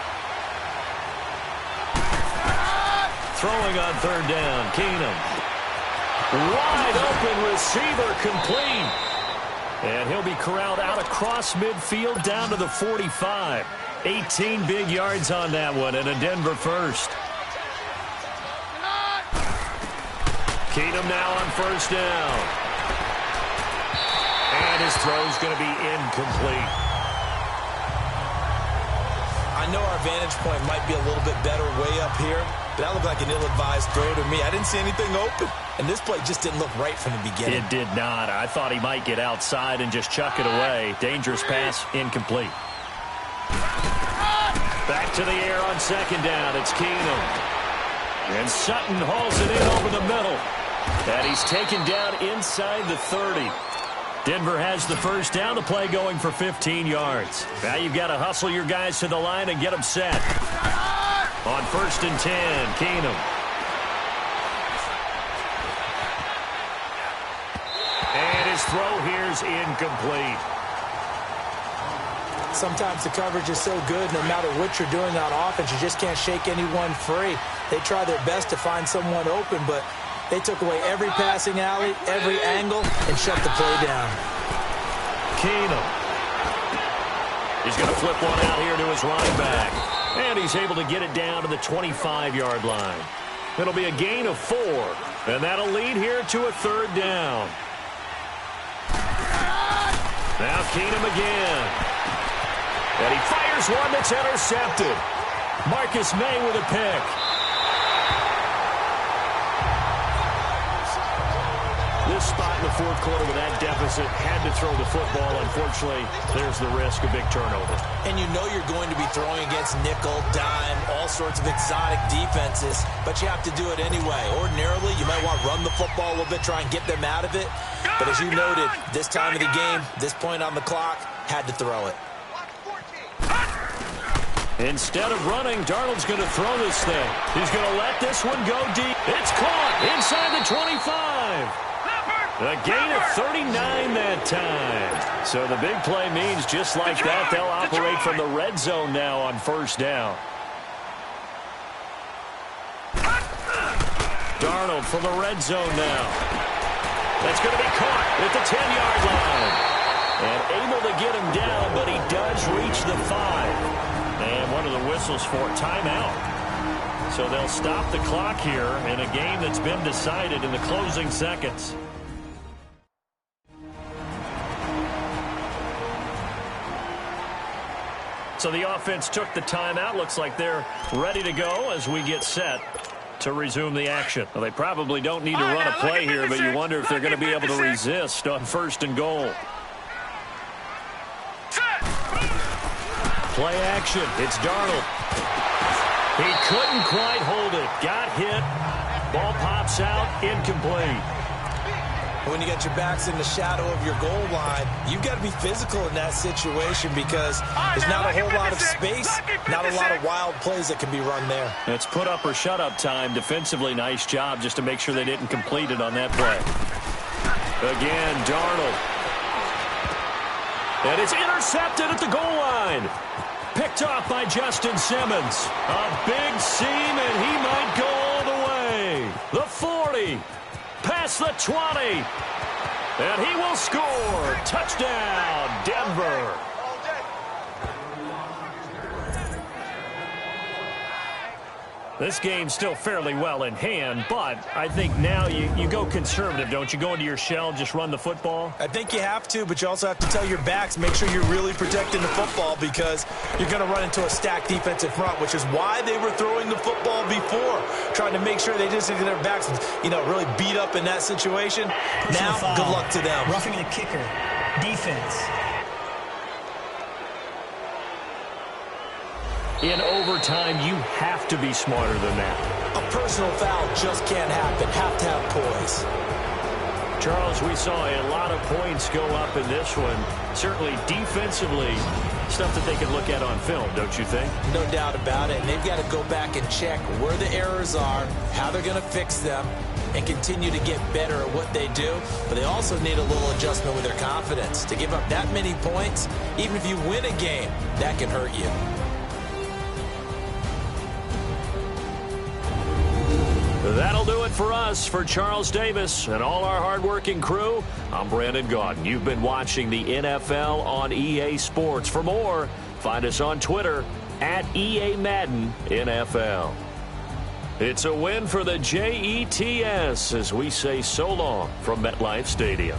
[SPEAKER 2] Throwing on third down, Keenum. Wide open receiver, complete. And he'll be corralled out across midfield down to the 45. 18 big yards on that one, and a Denver first. Keenum now on first down. And his throw's going to be incomplete.
[SPEAKER 3] I know our vantage point might be a little bit better way up here, but that looked like an ill-advised throw to me. I didn't see anything open. And this play just didn't look right from the beginning.
[SPEAKER 2] It did not. I thought he might get outside and just chuck it away. Dangerous pass, incomplete. Back to the air on second down. It's Keenum. And Sutton hauls it in over the middle. And he's taken down inside the 30. Denver has the first down. The play going for 15 yards. Now you've got to hustle your guys to the line and get them set. On first and 10, Keenum. And his throw here's incomplete.
[SPEAKER 3] Sometimes the coverage is so good, no matter what you're doing on offense, you just can't shake anyone free. They try their best to find someone open, but they took away every passing alley, every angle, and shut the play down.
[SPEAKER 2] Keenum. He's going to flip one out here to his running back. And he's able to get it down to the 25-yard line. It'll be a gain of 4. And that'll lead here to a third down. Now Keenum again. And he fires one that's intercepted. Marcus May with a pick. This spot in the fourth quarter with that deficit had to throw the football. Unfortunately, there's the risk of big turnover.
[SPEAKER 3] And you know you're going to be throwing against nickel, dime, all sorts of exotic defenses, but you have to do it anyway. Ordinarily, you might want to run the football a little bit, try and get them out of it. But as you noted, this time of the game, this point on the clock, had to throw it.
[SPEAKER 2] Instead of running, Darnold's going to throw this thing. He's going to let this one go deep. It's caught inside the 25. A gain of 39 that time. So the big play means just like that, they'll operate from the red zone now on first down. Darnold from the red zone now. That's going to be caught at the 10-yard line. And able to get him down, but he does reach the 5. And one of the whistles for timeout. So they'll stop the clock here in a game that's been decided in the closing seconds. So the offense took the timeout. Looks like they're ready to go as we get set to resume the action. Well, they probably don't need to run a play here, but you wonder if they're going to be able to resist on first and goal. Play action. It's Darnold. He couldn't quite hold it. Got hit. Ball pops out. Incomplete.
[SPEAKER 3] When you got your backs in the shadow of your goal line, you've got to be physical in that situation because there's not a whole lot of space, not a lot of wild plays that can be run there.
[SPEAKER 2] It's put up or shut up time. Defensively, nice job just to make sure they didn't complete it on that play. Again, Darnold. And it's intercepted at the goal line. Picked off by Justin Simmons. A big seam, and he might go all the way. The 40. Past the 20. And he will score. Touchdown, Denver. This game's still fairly well in hand, but I think now you go conservative, don't you? Go into your shell, just run the football?
[SPEAKER 3] I think you have to, but you also have to tell your backs, make sure you're really protecting the football because you're going to run into a stacked defensive front, which is why they were throwing the football before, trying to make sure they just get their backs, really beat up in that situation.
[SPEAKER 6] Personal
[SPEAKER 3] Now,
[SPEAKER 6] foul.
[SPEAKER 3] good luck to them.
[SPEAKER 6] Roughing the kicker. Defense.
[SPEAKER 2] In overtime, you have to be smarter than that.
[SPEAKER 3] A personal foul just can't happen. Have to have poise.
[SPEAKER 2] Charles, we saw a lot of points go up in this one. Certainly defensively, stuff that they can look at on film, don't you think?
[SPEAKER 3] No doubt about it. And they've got to go back and check where the errors are, how they're going to fix them, and continue to get better at what they do. But they also need a little adjustment with their confidence. To give up that many points, even if you win a game, that can hurt you.
[SPEAKER 2] That'll do it for us. For Charles Davis and all our hardworking crew, I'm Brandon Gaudin. You've been watching the NFL on EA Sports. For more, find us on Twitter at EA Madden NFL. It's a win for the Jets as we say so long from MetLife Stadium.